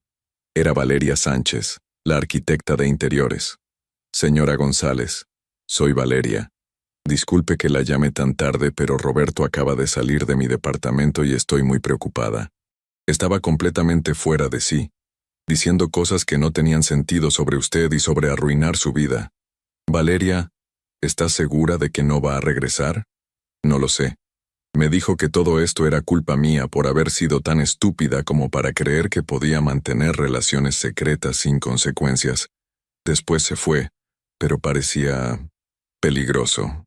Era Valeria Sánchez, la arquitecta de interiores. Señora González, soy Valeria. Disculpe que la llame tan tarde, pero Roberto acaba de salir de mi departamento y estoy muy preocupada. Estaba completamente fuera de sí, diciendo cosas que no tenían sentido sobre usted y sobre arruinar su vida. Valeria, ¿estás segura de que no va a regresar? No lo sé. Me dijo que todo esto era culpa mía por haber sido tan estúpida como para creer que podía mantener relaciones secretas sin consecuencias. Después se fue, pero parecía peligroso.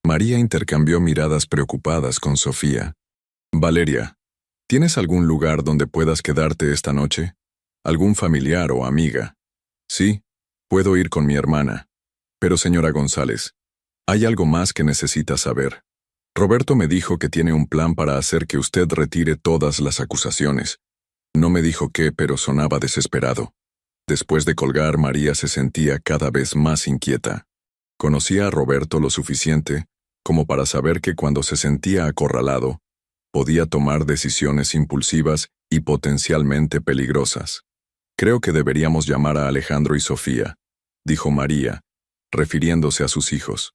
María intercambió miradas preocupadas con Sofía. Valeria, ¿tienes algún lugar donde puedas quedarte esta noche? ¿Algún familiar o amiga? Sí, puedo ir con mi hermana. Pero señora González, hay algo más que necesita saber. Roberto me dijo que tiene un plan para hacer que usted retire todas las acusaciones. No me dijo qué, pero sonaba desesperado. Después de colgar, María se sentía cada vez más inquieta. Conocía a Roberto lo suficiente como para saber que cuando se sentía acorralado, podía tomar decisiones impulsivas y potencialmente peligrosas. Creo que deberíamos llamar a Alejandro y Sofía, dijo María, refiriéndose a sus hijos.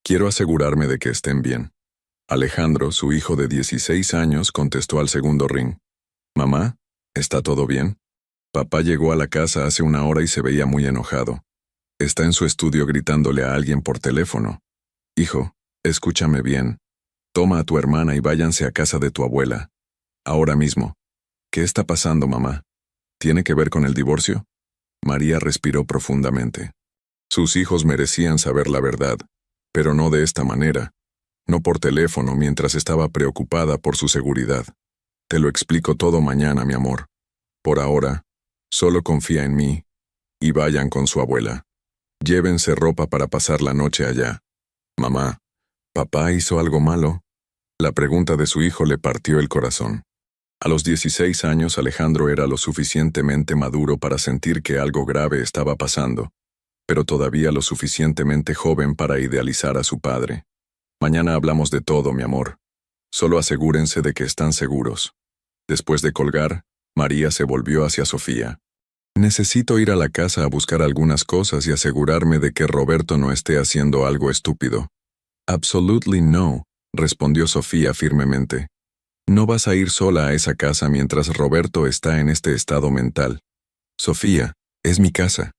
Quiero asegurarme de que estén bien. Alejandro, su hijo de 16 años, contestó al segundo ring. Mamá, ¿está todo bien? Papá llegó a la casa hace una hora y se veía muy enojado. Está en su estudio gritándole a alguien por teléfono. Hijo, escúchame bien. Toma a tu hermana y váyanse a casa de tu abuela. Ahora mismo. ¿Qué está pasando, mamá? ¿Tiene que ver con el divorcio? María respiró profundamente. Sus hijos merecían saber la verdad, pero no de esta manera. No por teléfono mientras estaba preocupada por su seguridad. Te lo explico todo mañana, mi amor. Por ahora, solo confía en mí y vayan con su abuela. Llévense ropa para pasar la noche allá. Mamá, ¿papá hizo algo malo? La pregunta de su hijo le partió el corazón. A los 16 años Alejandro era lo suficientemente maduro para sentir que algo grave estaba pasando, pero todavía lo suficientemente joven para idealizar a su padre. Mañana hablamos de todo, mi amor. Solo asegúrense de que están seguros. Después de colgar, María se volvió hacia Sofía. Necesito ir a la casa a buscar algunas cosas y asegurarme de que Roberto no esté haciendo algo estúpido. Absolutely no, respondió Sofía firmemente. No vas a ir sola a esa casa mientras Roberto está en este estado mental. Sofía, es mi casa.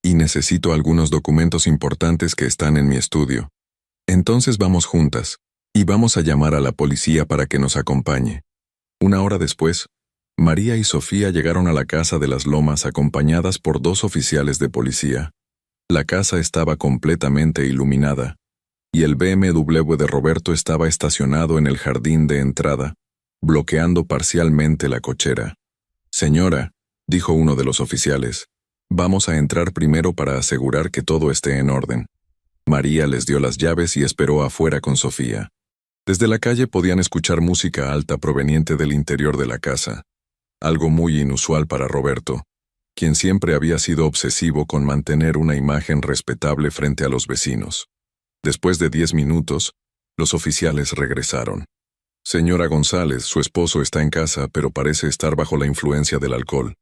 Y necesito algunos documentos importantes que están en mi estudio. Entonces vamos juntas, y vamos a llamar a la policía para que nos acompañe. Una hora después, María y Sofía llegaron a la casa de las Lomas acompañadas por 2 oficiales de policía. La casa estaba completamente iluminada, y el BMW de Roberto estaba estacionado en el jardín de entrada, bloqueando parcialmente la cochera. Señora, dijo uno de los oficiales, vamos a entrar primero para asegurar que todo esté en orden. María les dio las llaves y esperó afuera con Sofía. Desde la calle podían escuchar música alta proveniente del interior de la casa, algo muy inusual para Roberto, quien siempre había sido obsesivo con mantener una imagen respetable frente a los vecinos. Después de 10 minutos, los oficiales regresaron. Señora González, su esposo está en casa, pero parece estar bajo la influencia del alcohol.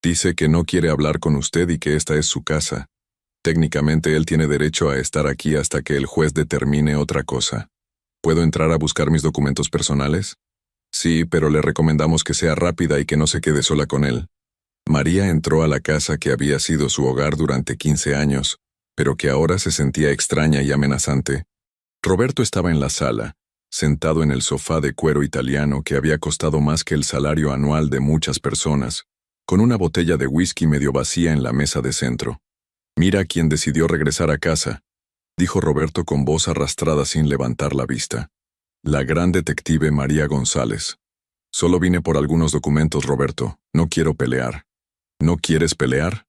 Dice que no quiere hablar con usted y que esta es su casa. Técnicamente él tiene derecho a estar aquí hasta que el juez determine otra cosa. ¿Puedo entrar a buscar mis documentos personales? Sí, pero le recomendamos que sea rápida y que no se quede sola con él. María entró a la casa que había sido su hogar durante 15 años, pero que ahora se sentía extraña y amenazante. Roberto estaba en la sala, sentado en el sofá de cuero italiano que había costado más que el salario anual de muchas personas, con una botella de whisky medio vacía en la mesa de centro. Mira quién decidió regresar a casa, dijo Roberto con voz arrastrada sin levantar la vista. La gran detective María González. Solo vine por algunos documentos, Roberto. No quiero pelear. ¿No quieres pelear?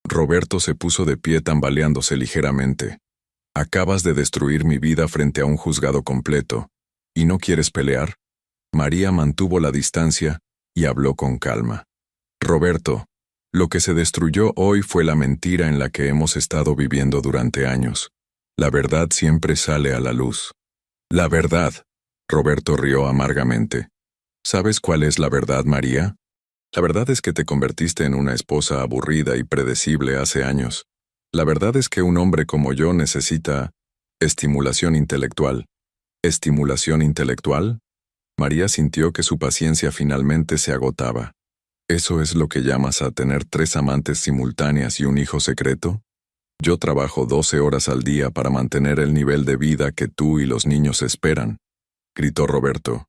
Roberto se puso de pie tambaleándose ligeramente. Acabas de destruir mi vida frente a un juzgado completo. ¿Y no quieres pelear? María mantuvo la distancia y habló con calma. Roberto, lo que se destruyó hoy fue la mentira en la que hemos estado viviendo durante años. La verdad siempre sale a la luz. La verdad. Roberto rió amargamente. ¿Sabes cuál es la verdad, María? La verdad es que te convertiste en una esposa aburrida y predecible hace años. La verdad es que un hombre como yo necesita estimulación intelectual. ¿Estimulación intelectual? María sintió que su paciencia finalmente se agotaba. ¿Eso es lo que llamas a tener 3 amantes simultáneas y un hijo secreto? Yo trabajo 12 horas al día para mantener el nivel de vida que tú y los niños esperan, gritó Roberto.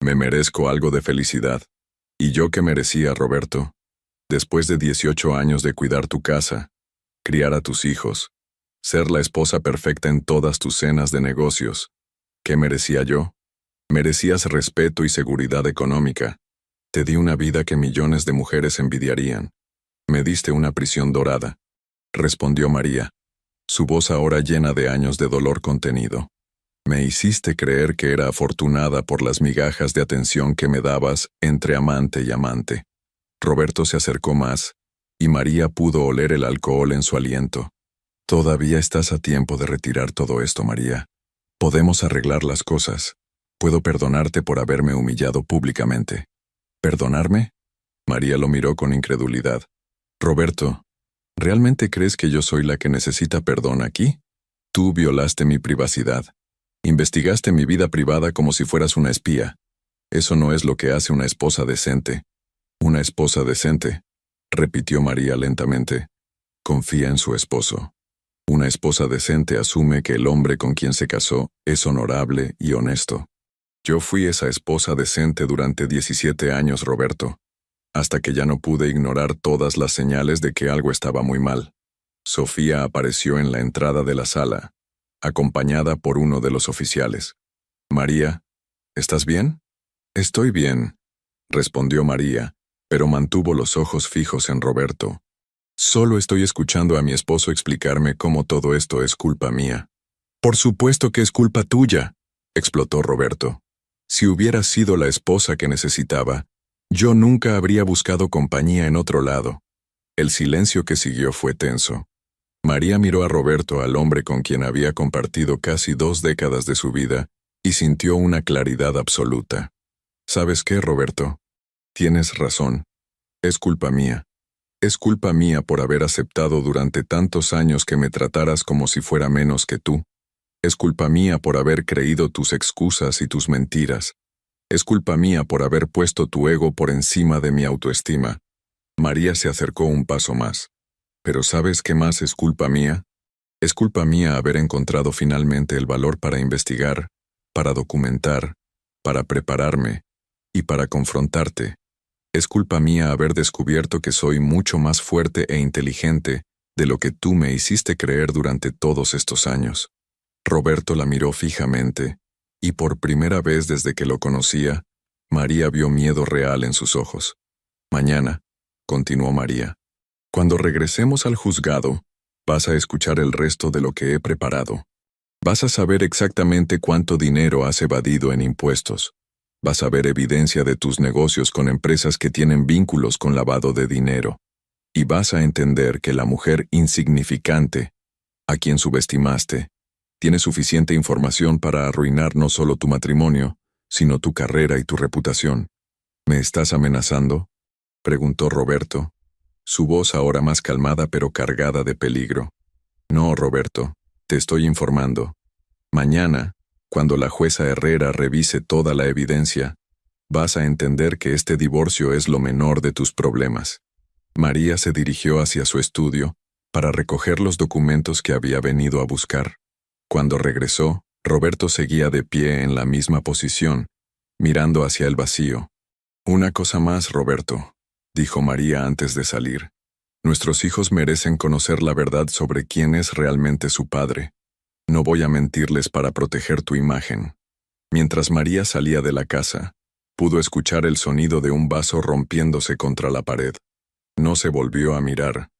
Me merezco algo de felicidad. ¿Y yo qué merecía, Roberto? Después de 18 años de cuidar tu casa, criar a tus hijos, ser la esposa perfecta en todas tus cenas de negocios, ¿qué merecía yo? Merecías respeto y seguridad económica. Te di una vida que millones de mujeres envidiarían. Me diste una prisión dorada, respondió María, su voz ahora llena de años de dolor contenido. Me hiciste creer que era afortunada por las migajas de atención que me dabas entre amante y amante. Roberto se acercó más, y María pudo oler el alcohol en su aliento. Todavía estás a tiempo de retirar todo esto, María. Podemos arreglar las cosas. Puedo perdonarte por haberme humillado públicamente. ¿Perdonarme? María lo miró con incredulidad. Roberto, ¿realmente crees que yo soy la que necesita perdón aquí? Tú violaste mi privacidad. Investigaste mi vida privada como si fueras una espía. Eso no es lo que hace una esposa decente. Una esposa decente. repitió María lentamente. Confía en su esposo. Una esposa decente asume que el hombre con quien se casó es honorable y honesto. Yo fui esa esposa decente durante 17 años, Roberto, hasta que ya no pude ignorar todas las señales de que algo estaba muy mal. Sofía apareció en la entrada de la sala, acompañada por uno de los oficiales. María, ¿estás bien? Estoy bien, respondió María, pero mantuvo los ojos fijos en Roberto. Solo estoy escuchando a mi esposo explicarme cómo todo esto es culpa mía. Por supuesto que es culpa tuya, explotó Roberto. Si hubieras sido la esposa que necesitaba, yo nunca habría buscado compañía en otro lado. El silencio que siguió fue tenso. María miró a Roberto, al hombre con quien había compartido casi 2 décadas de su vida, y sintió una claridad absoluta. ¿Sabes qué, Roberto? Tienes razón. Es culpa mía. Es culpa mía por haber aceptado durante tantos años que me trataras como si fuera menos que tú. Es culpa mía por haber creído tus excusas y tus mentiras. Es culpa mía por haber puesto tu ego por encima de mi autoestima. María se acercó un paso más. ¿Pero sabes qué más es culpa mía? Es culpa mía haber encontrado finalmente el valor para investigar, para documentar, para prepararme y para confrontarte. Es culpa mía haber descubierto que soy mucho más fuerte e inteligente de lo que tú me hiciste creer durante todos estos años. Roberto la miró fijamente, y por primera vez desde que lo conocía, María vio miedo real en sus ojos. Mañana, continuó María, cuando regresemos al juzgado, vas a escuchar el resto de lo que he preparado. Vas a saber exactamente cuánto dinero has evadido en impuestos. Vas a ver evidencia de tus negocios con empresas que tienen vínculos con lavado de dinero. Y vas a entender que la mujer insignificante, a quien subestimaste, tiene suficiente información para arruinar no solo tu matrimonio, sino tu carrera y tu reputación. ¿Me estás amenazando?, preguntó Roberto, su voz ahora más calmada pero cargada de peligro. No, Roberto, te estoy informando. Mañana, cuando la jueza Herrera revise toda la evidencia, vas a entender que este divorcio es lo menor de tus problemas. María se dirigió hacia su estudio para recoger los documentos que había venido a buscar. Cuando regresó, Roberto seguía de pie en la misma posición, mirando hacia el vacío. Una cosa más, Roberto, dijo María antes de salir. Nuestros hijos merecen conocer la verdad sobre quién es realmente su padre. No voy a mentirles para proteger tu imagen. Mientras María salía de la casa, pudo escuchar el sonido de un vaso rompiéndose contra la pared. No se volvió a mirar.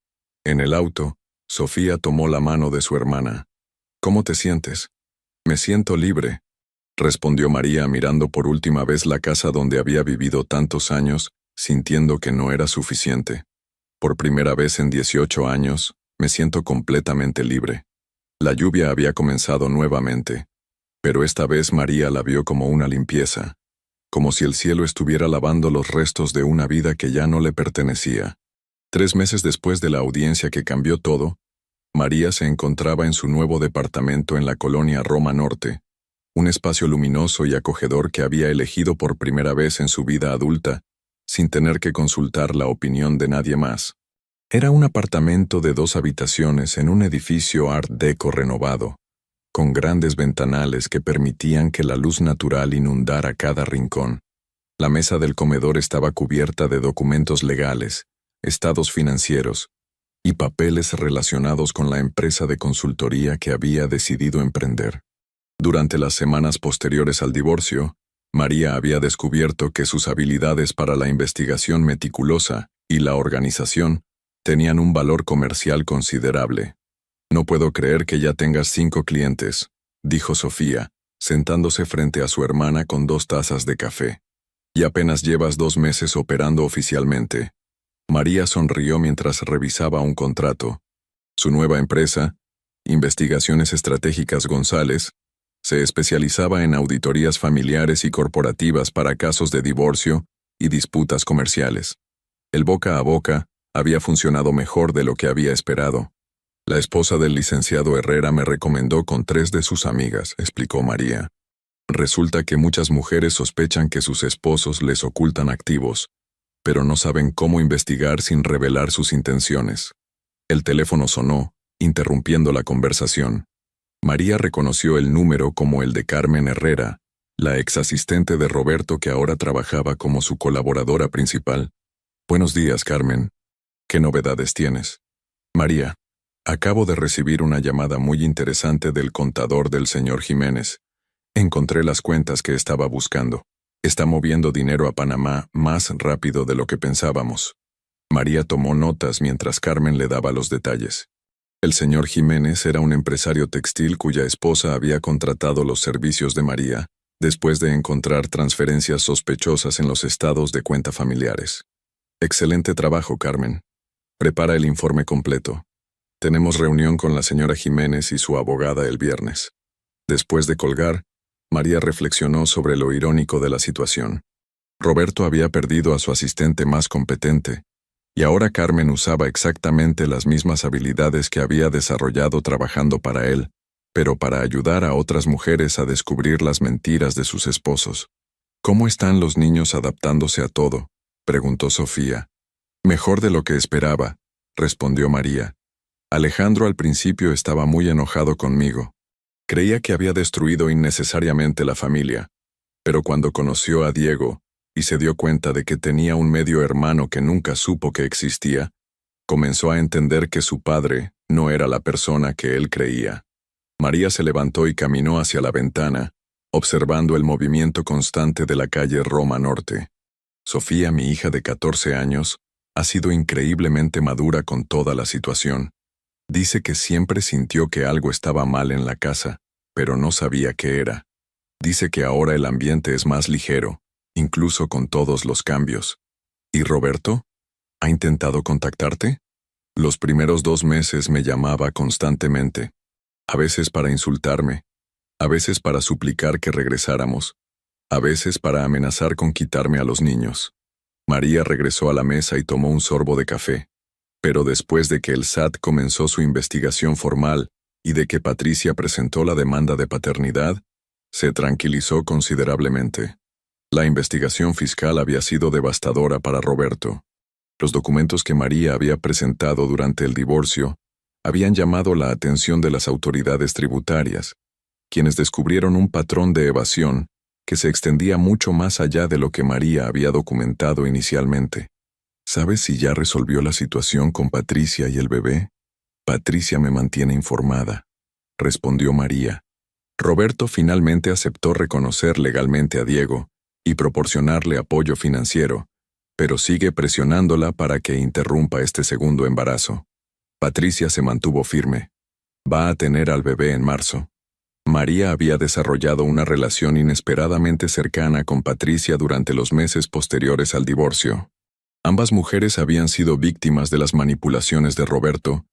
En el auto, Sofía tomó la mano de su hermana. ¿Cómo te sientes? Me siento libre, respondió María mirando por última vez la casa donde había vivido tantos años, sintiendo que no era suficiente. Por primera vez en 18 años, me siento completamente libre. La lluvia había comenzado nuevamente, pero esta vez María la vio como una limpieza, como si el cielo estuviera lavando los restos de una vida que ya no le pertenecía. 3 meses después de la audiencia que cambió todo, María se encontraba en su nuevo departamento en la colonia Roma Norte, un espacio luminoso y acogedor que había elegido por primera vez en su vida adulta, sin tener que consultar la opinión de nadie más. Era un apartamento de 2 habitaciones en un edificio Art Deco renovado, con grandes ventanales que permitían que la luz natural inundara cada rincón. La mesa del comedor estaba cubierta de documentos legales, estados financieros y papeles relacionados con la empresa de consultoría que había decidido emprender. Durante las semanas posteriores al divorcio, María había descubierto que sus habilidades para la investigación meticulosa y la organización tenían un valor comercial considerable. No puedo creer que ya tengas 5 clientes, dijo Sofía, sentándose frente a su hermana con 2 tazas de café. Y apenas llevas 2 meses operando oficialmente. María sonrió mientras revisaba un contrato. Su nueva empresa, Investigaciones Estratégicas González, se especializaba en auditorías familiares y corporativas para casos de divorcio y disputas comerciales. El boca a boca había funcionado mejor de lo que había esperado. La esposa del licenciado Herrera me recomendó con 3 de sus amigas, explicó María. Resulta que muchas mujeres sospechan que sus esposos les ocultan activos, pero no saben cómo investigar sin revelar sus intenciones. El teléfono sonó, interrumpiendo la conversación. María reconoció el número como el de Carmen Herrera, la ex asistente de Roberto que ahora trabajaba como su colaboradora principal. Buenos días, Carmen. ¿Qué novedades tienes? María, acabo de recibir una llamada muy interesante del contador del señor Jiménez. Encontré las cuentas que estaba buscando. Está moviendo dinero a Panamá más rápido de lo que pensábamos. María tomó notas mientras Carmen le daba los detalles. El señor Jiménez era un empresario textil cuya esposa había contratado los servicios de María, después de encontrar transferencias sospechosas en los estados de cuenta familiares. Excelente trabajo, Carmen. Prepara el informe completo. Tenemos reunión con la señora Jiménez y su abogada el viernes. Después de colgar, María reflexionó sobre lo irónico de la situación. Roberto había perdido a su asistente más competente, y ahora Carmen usaba exactamente las mismas habilidades que había desarrollado trabajando para él, pero para ayudar a otras mujeres a descubrir las mentiras de sus esposos. ¿Cómo están los niños adaptándose a todo?, preguntó Sofía. Mejor de lo que esperaba, respondió María. Alejandro al principio estaba muy enojado conmigo. Creía que había destruido innecesariamente la familia, pero cuando conoció a Diego y se dio cuenta de que tenía un medio hermano que nunca supo que existía, comenzó a entender que su padre no era la persona que él creía. María se levantó y caminó hacia la ventana, observando el movimiento constante de la calle Roma Norte. Sofía, mi hija de 14 años, ha sido increíblemente madura con toda la situación. Dice que siempre sintió que algo estaba mal en la casa, pero no sabía qué era. Dice que ahora el ambiente es más ligero, incluso con todos los cambios. ¿Y Roberto? ¿Ha intentado contactarte? Los primeros 2 meses me llamaba constantemente, a veces para insultarme, a veces para suplicar que regresáramos, a veces para amenazar con quitarme a los niños. María regresó a la mesa y tomó un sorbo de café. Pero después de que el SAT comenzó su investigación formal y de que Patricia presentó la demanda de paternidad, se tranquilizó considerablemente. La investigación fiscal había sido devastadora para Roberto. Los documentos que María había presentado durante el divorcio habían llamado la atención de las autoridades tributarias, quienes descubrieron un patrón de evasión que se extendía mucho más allá de lo que María había documentado inicialmente. ¿Sabes si ya resolvió la situación con Patricia y el bebé? Patricia me mantiene informada, respondió María. Roberto finalmente aceptó reconocer legalmente a Diego y proporcionarle apoyo financiero, pero sigue presionándola para que interrumpa este segundo embarazo. Patricia se mantuvo firme. Va a tener al bebé en marzo. María había desarrollado una relación inesperadamente cercana con Patricia durante los meses posteriores al divorcio. Ambas mujeres habían sido víctimas de las manipulaciones de Roberto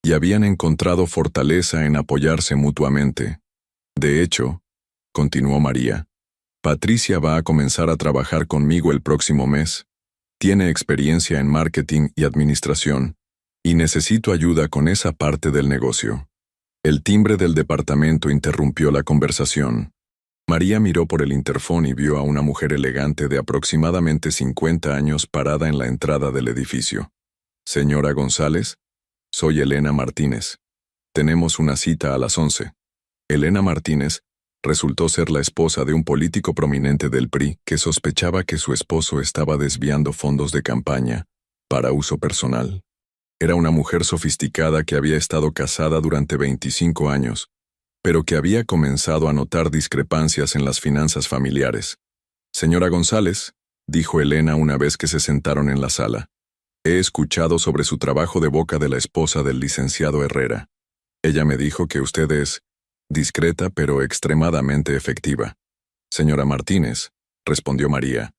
y habían encontrado fortaleza en apoyarse mutuamente. De hecho, continuó María, Patricia va a comenzar a trabajar conmigo el próximo mes. Tiene experiencia en marketing y administración, y necesito ayuda con esa parte del negocio. El timbre del departamento interrumpió la conversación. María miró por el interfón y vio a una mujer elegante de aproximadamente 50 años parada en la entrada del edificio. «Señora González, soy Elena Martínez. Tenemos una cita a las 11». Elena Martínez resultó ser la esposa de un político prominente del PRI que sospechaba que su esposo estaba desviando fondos de campaña para uso personal. Era una mujer sofisticada que había estado casada durante 25 años, pero que había comenzado a notar discrepancias en las finanzas familiares. «Señora González», dijo Elena una vez que se sentaron en la sala, «he escuchado sobre su trabajo de boca de la esposa del licenciado Herrera. Ella me dijo que usted es discreta pero extremadamente efectiva». «Señora Martínez», respondió María,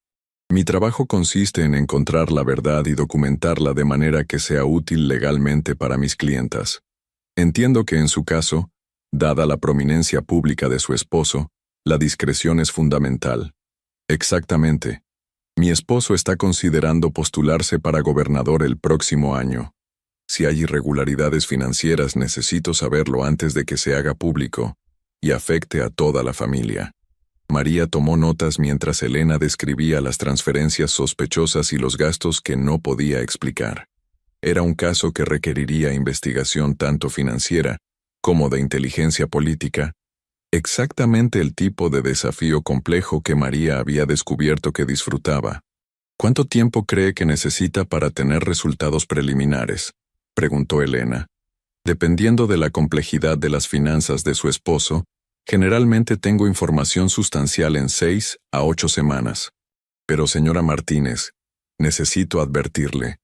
«mi trabajo consiste en encontrar la verdad y documentarla de manera que sea útil legalmente para mis clientas. Entiendo que en su caso, dada la prominencia pública de su esposo, la discreción es fundamental». «Exactamente. Mi esposo está considerando postularse para gobernador el próximo año. Si hay irregularidades financieras necesito saberlo antes de que se haga público y afecte a toda la familia». María tomó notas mientras Elena describía las transferencias sospechosas y los gastos que no podía explicar. Era un caso que requeriría investigación tanto financiera como de inteligencia política, exactamente el tipo de desafío complejo que María había descubierto que disfrutaba. ¿Cuánto tiempo cree que necesita para tener resultados preliminares?, preguntó Elena. Dependiendo de la complejidad de las finanzas de su esposo, generalmente tengo información sustancial en 6 a 8 semanas. Pero señora Martínez, necesito advertirle.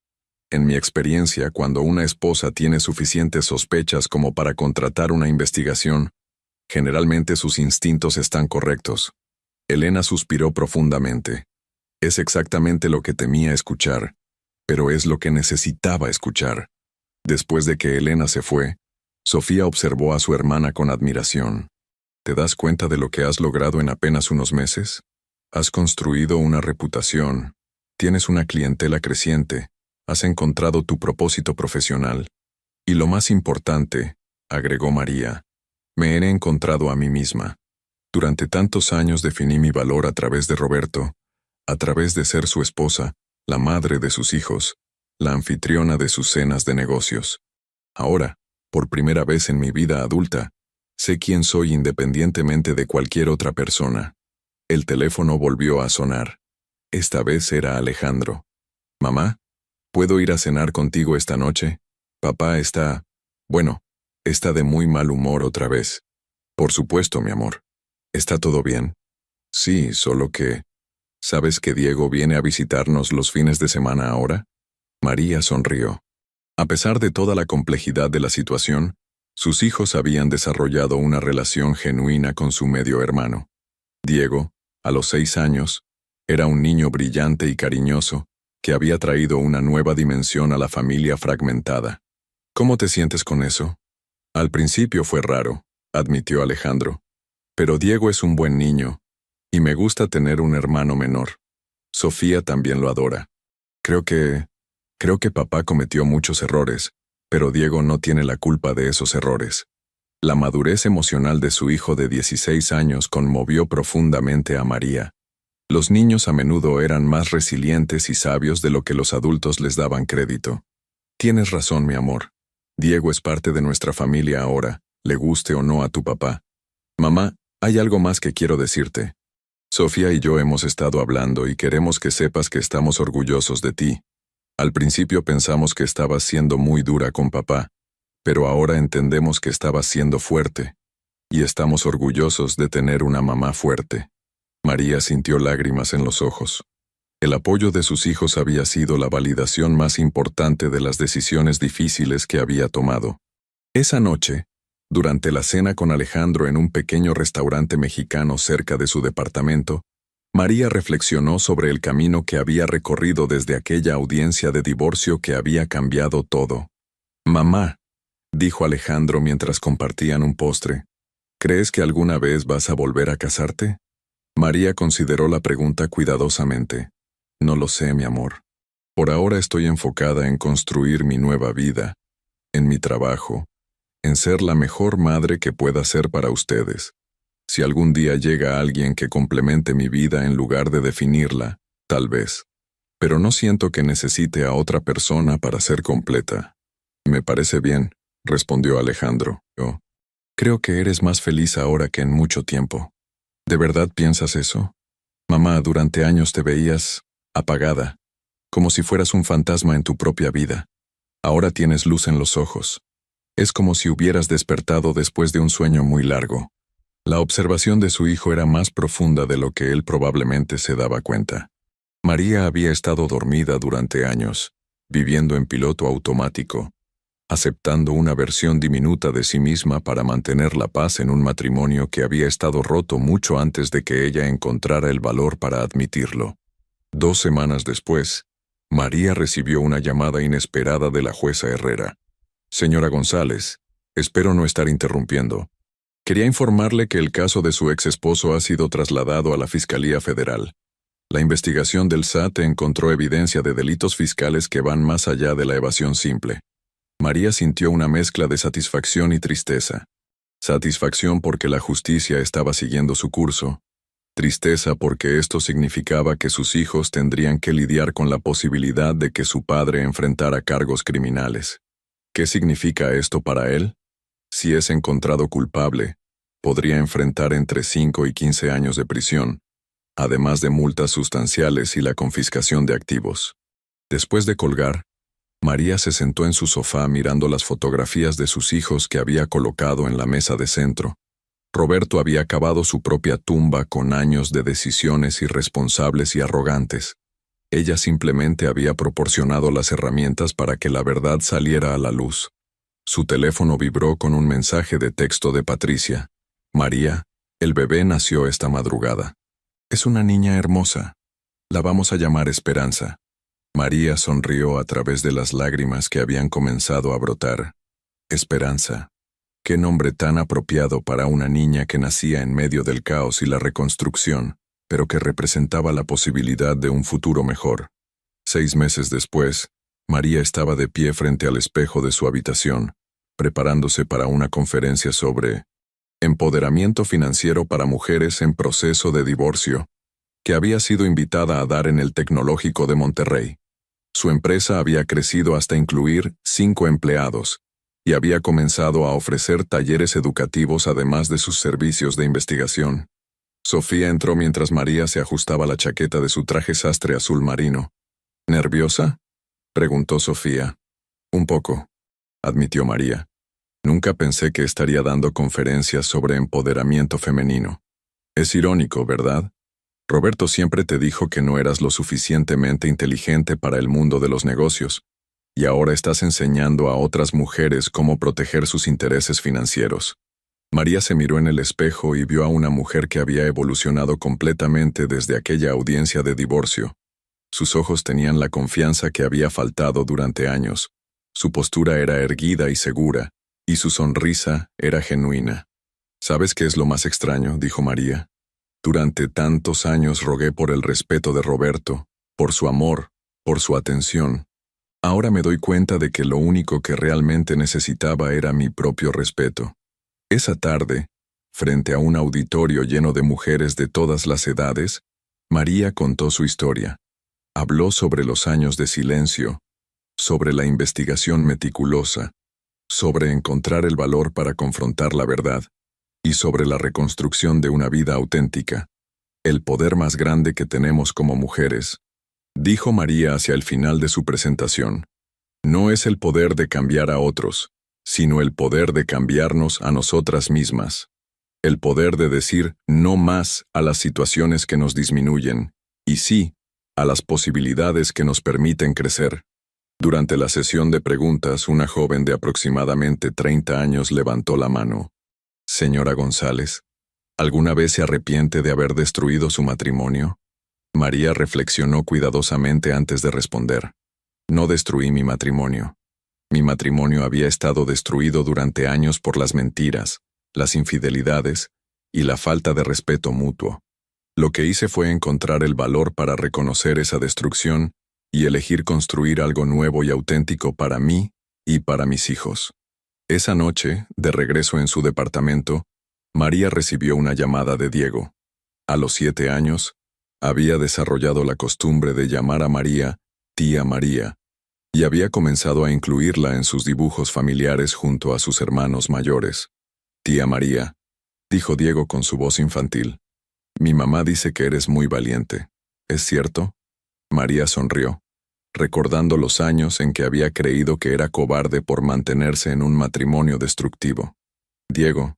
En mi experiencia, cuando una esposa tiene suficientes sospechas como para contratar una investigación, generalmente sus instintos están correctos. Elena suspiró profundamente. Es exactamente lo que temía escuchar, pero es lo que necesitaba escuchar. Después de que Elena se fue, Sofía observó a su hermana con admiración. ¿Te das cuenta de lo que has logrado en apenas unos meses? Has construido una reputación, tienes una clientela creciente, has encontrado tu propósito profesional. Y lo más importante, agregó María, me he encontrado a mí misma. Durante tantos años definí mi valor a través de Roberto, a través de ser su esposa, la madre de sus hijos, la anfitriona de sus cenas de negocios. Ahora, por primera vez en mi vida adulta, sé quién soy independientemente de cualquier otra persona. El teléfono volvió a sonar. Esta vez era Alejandro. Mamá, ¿puedo ir a cenar contigo esta noche? Papá está de muy mal humor otra vez. Por supuesto, mi amor. ¿Está todo bien? Sí, solo que... ¿Sabes que Diego viene a visitarnos los fines de semana ahora? María sonrió. A pesar de toda la complejidad de la situación, sus hijos habían desarrollado una relación genuina con su medio hermano. Diego, a los 6 años, era un niño brillante y cariñoso, que había traído una nueva dimensión a la familia fragmentada. ¿Cómo te sientes con eso? Al principio fue raro, admitió Alejandro. Pero Diego es un buen niño, y me gusta tener un hermano menor. Sofía también lo adora. Creo que papá cometió muchos errores, pero Diego no tiene la culpa de esos errores. La madurez emocional de su hijo de 16 años conmovió profundamente a María. Los niños a menudo eran más resilientes y sabios de lo que los adultos les daban crédito. Tienes razón, mi amor. Diego es parte de nuestra familia ahora, le guste o no a tu papá. Mamá, hay algo más que quiero decirte. Sofía y yo hemos estado hablando y queremos que sepas que estamos orgullosos de ti. Al principio pensamos que estabas siendo muy dura con papá, pero ahora entendemos que estabas siendo fuerte, y estamos orgullosos de tener una mamá fuerte. María sintió lágrimas en los ojos. El apoyo de sus hijos había sido la validación más importante de las decisiones difíciles que había tomado. Esa noche, durante la cena con Alejandro en un pequeño restaurante mexicano cerca de su departamento, María reflexionó sobre el camino que había recorrido desde aquella audiencia de divorcio que había cambiado todo. Mamá, dijo Alejandro mientras compartían un postre, ¿crees que alguna vez vas a volver a casarte? María consideró la pregunta cuidadosamente. No lo sé, mi amor. Por ahora estoy enfocada en construir mi nueva vida, en mi trabajo, en ser la mejor madre que pueda ser para ustedes. Si algún día llega alguien que complemente mi vida en lugar de definirla, tal vez. Pero no siento que necesite a otra persona para ser completa. Me parece bien, respondió Alejandro. Yo creo que eres más feliz ahora que en mucho tiempo. ¿De verdad piensas eso? Mamá, durante años te veías apagada, como si fueras un fantasma en tu propia vida. Ahora tienes luz en los ojos. Es como si hubieras despertado después de un sueño muy largo. La observación de su hijo era más profunda de lo que él probablemente se daba cuenta. María había estado dormida durante años, viviendo en piloto automático, aceptando una versión diminuta de sí misma para mantener la paz en un matrimonio que había estado roto mucho antes de que ella encontrara el valor para admitirlo. 2 semanas después, María recibió una llamada inesperada de la jueza Herrera. Señora González, espero no estar interrumpiendo. Quería informarle que el caso de su ex esposo ha sido trasladado a la Fiscalía Federal. La investigación del SAT encontró evidencia de delitos fiscales que van más allá de la evasión simple. María sintió una mezcla de satisfacción y tristeza. Satisfacción porque la justicia estaba siguiendo su curso. Tristeza porque esto significaba que sus hijos tendrían que lidiar con la posibilidad de que su padre enfrentara cargos criminales. ¿Qué significa esto para él? Si es encontrado culpable, podría enfrentar entre 5 y 15 años de prisión, además de multas sustanciales y la confiscación de activos. Después de colgar, María se sentó en su sofá mirando las fotografías de sus hijos que había colocado en la mesa de centro. Roberto había cavado su propia tumba con años de decisiones irresponsables y arrogantes. Ella simplemente había proporcionado las herramientas para que la verdad saliera a la luz. Su teléfono vibró con un mensaje de texto de Patricia. María, el bebé nació esta madrugada. Es una niña hermosa. La vamos a llamar Esperanza. María sonrió a través de las lágrimas que habían comenzado a brotar. Esperanza. Qué nombre tan apropiado para una niña que nacía en medio del caos y la reconstrucción, pero que representaba la posibilidad de un futuro mejor. 6 meses después, María estaba de pie frente al espejo de su habitación, preparándose para una conferencia sobre empoderamiento financiero para mujeres en proceso de divorcio, que había sido invitada a dar en el Tecnológico de Monterrey. Su empresa había crecido hasta incluir 5 empleados, y había comenzado a ofrecer talleres educativos además de sus servicios de investigación. Sofía entró mientras María se ajustaba la chaqueta de su traje sastre azul marino. ¿Nerviosa?, preguntó Sofía. Un poco, admitió María. Nunca pensé que estaría dando conferencias sobre empoderamiento femenino. Es irónico, ¿verdad? Roberto siempre te dijo que no eras lo suficientemente inteligente para el mundo de los negocios, y ahora estás enseñando a otras mujeres cómo proteger sus intereses financieros. María se miró en el espejo y vio a una mujer que había evolucionado completamente desde aquella audiencia de divorcio. Sus ojos tenían la confianza que había faltado durante años. Su postura era erguida y segura, y su sonrisa era genuina. ¿Sabes qué es lo más extraño?, dijo María. Durante tantos años rogué por el respeto de Roberto, por su amor, por su atención. Ahora me doy cuenta de que lo único que realmente necesitaba era mi propio respeto. Esa tarde, frente a un auditorio lleno de mujeres de todas las edades, María contó su historia. Habló sobre los años de silencio, sobre la investigación meticulosa, sobre encontrar el valor para confrontar la verdad, y sobre la reconstrucción de una vida auténtica. El poder más grande que tenemos como mujeres, dijo María hacia el final de su presentación, no es el poder de cambiar a otros, sino el poder de cambiarnos a nosotras mismas. El poder de decir no más a las situaciones que nos disminuyen, y sí, a las posibilidades que nos permiten crecer. Durante la sesión de preguntas, una joven de aproximadamente 30 años levantó la mano. Señora González, ¿alguna vez se arrepiente de haber destruido su matrimonio? María reflexionó cuidadosamente antes de responder. No destruí mi matrimonio. Mi matrimonio había estado destruido durante años por las mentiras, las infidelidades y la falta de respeto mutuo. Lo que hice fue encontrar el valor para reconocer esa destrucción y elegir construir algo nuevo y auténtico para mí y para mis hijos. Esa noche, de regreso en su departamento, María recibió una llamada de Diego. A los 7 años, había desarrollado la costumbre de llamar a María tía María, y había comenzado a incluirla en sus dibujos familiares junto a sus hermanos mayores. Tía María, dijo Diego con su voz infantil. Mi mamá dice que eres muy valiente. ¿Es cierto? María sonrió, recordando los años en que había creído que era cobarde por mantenerse en un matrimonio destructivo. Diego,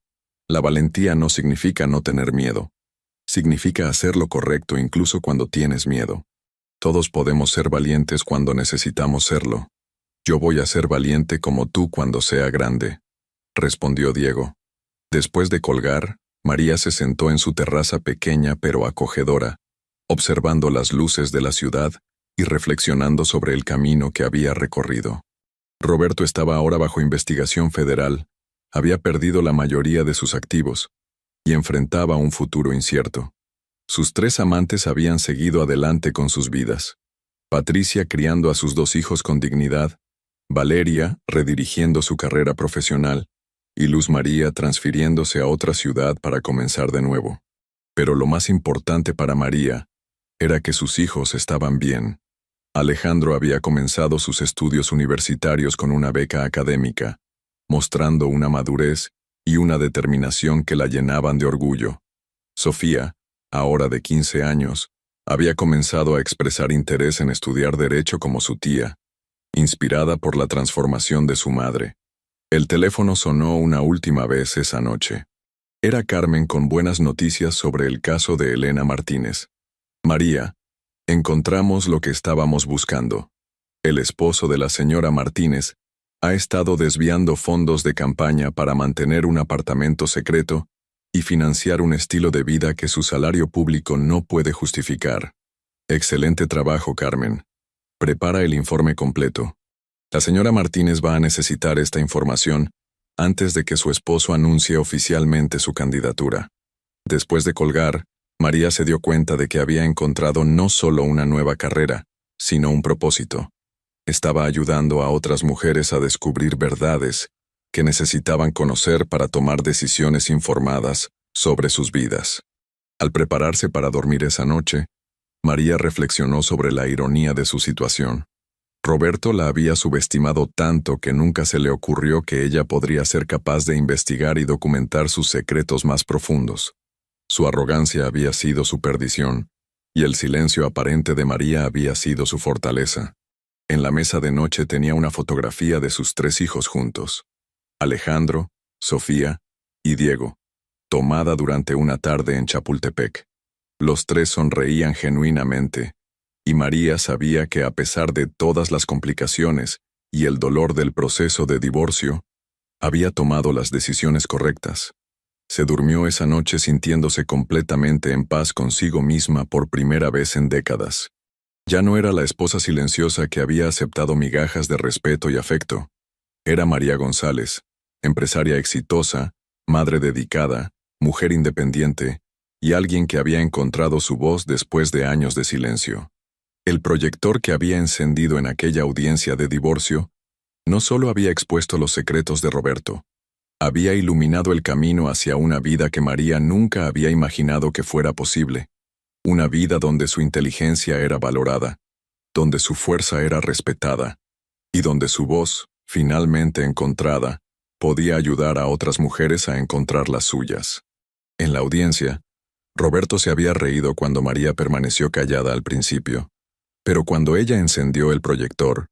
la valentía no significa no tener miedo. Significa hacer lo correcto incluso cuando tienes miedo. Todos podemos ser valientes cuando necesitamos serlo. Yo voy a ser valiente como tú cuando sea grande, respondió Diego. Después de colgar, María se sentó en su terraza pequeña pero acogedora, observando las luces de la ciudad y reflexionando sobre el camino que había recorrido. Roberto estaba ahora bajo investigación federal, había perdido la mayoría de sus activos y enfrentaba un futuro incierto. Sus 3 amantes habían seguido adelante con sus vidas. Patricia criando a sus 2 hijos con dignidad, Valeria redirigiendo su carrera profesional y Luz María transfiriéndose a otra ciudad para comenzar de nuevo. Pero lo más importante para María era que sus hijos estaban bien. Alejandro había comenzado sus estudios universitarios con una beca académica, mostrando una madurez y una determinación que la llenaban de orgullo. Sofía, ahora de 15 años, había comenzado a expresar interés en estudiar derecho como su tía, inspirada por la transformación de su madre. El teléfono sonó una última vez esa noche. Era Carmen con buenas noticias sobre el caso de Elena Martínez. María, encontramos lo que estábamos buscando. El esposo de la señora Martínez ha estado desviando fondos de campaña para mantener un apartamento secreto y financiar un estilo de vida que su salario público no puede justificar. Excelente trabajo, Carmen. Prepara el informe completo. La señora Martínez va a necesitar esta información antes de que su esposo anuncie oficialmente su candidatura. Después de colgar, María se dio cuenta de que había encontrado no solo una nueva carrera, sino un propósito. Estaba ayudando a otras mujeres a descubrir verdades que necesitaban conocer para tomar decisiones informadas sobre sus vidas. Al prepararse para dormir esa noche, María reflexionó sobre la ironía de su situación. Roberto la había subestimado tanto que nunca se le ocurrió que ella podría ser capaz de investigar y documentar sus secretos más profundos. Su arrogancia había sido su perdición, y el silencio aparente de María había sido su fortaleza. En la mesa de noche tenía una fotografía de sus 3 hijos juntos: Alejandro, Sofía y Diego, tomada durante una tarde en Chapultepec. Los 3 sonreían genuinamente, y María sabía que a pesar de todas las complicaciones y el dolor del proceso de divorcio, había tomado las decisiones correctas. Se durmió esa noche sintiéndose completamente en paz consigo misma por primera vez en décadas. Ya no era la esposa silenciosa que había aceptado migajas de respeto y afecto. Era María González, empresaria exitosa, madre dedicada, mujer independiente, y alguien que había encontrado su voz después de años de silencio. El proyector que había encendido en aquella audiencia de divorcio no solo había expuesto los secretos de Roberto, había iluminado el camino hacia una vida que María nunca había imaginado que fuera posible. Una vida donde su inteligencia era valorada, donde su fuerza era respetada, y donde su voz, finalmente encontrada, podía ayudar a otras mujeres a encontrar las suyas. En la audiencia, Roberto se había reído cuando María permaneció callada al principio, pero cuando ella encendió el proyector,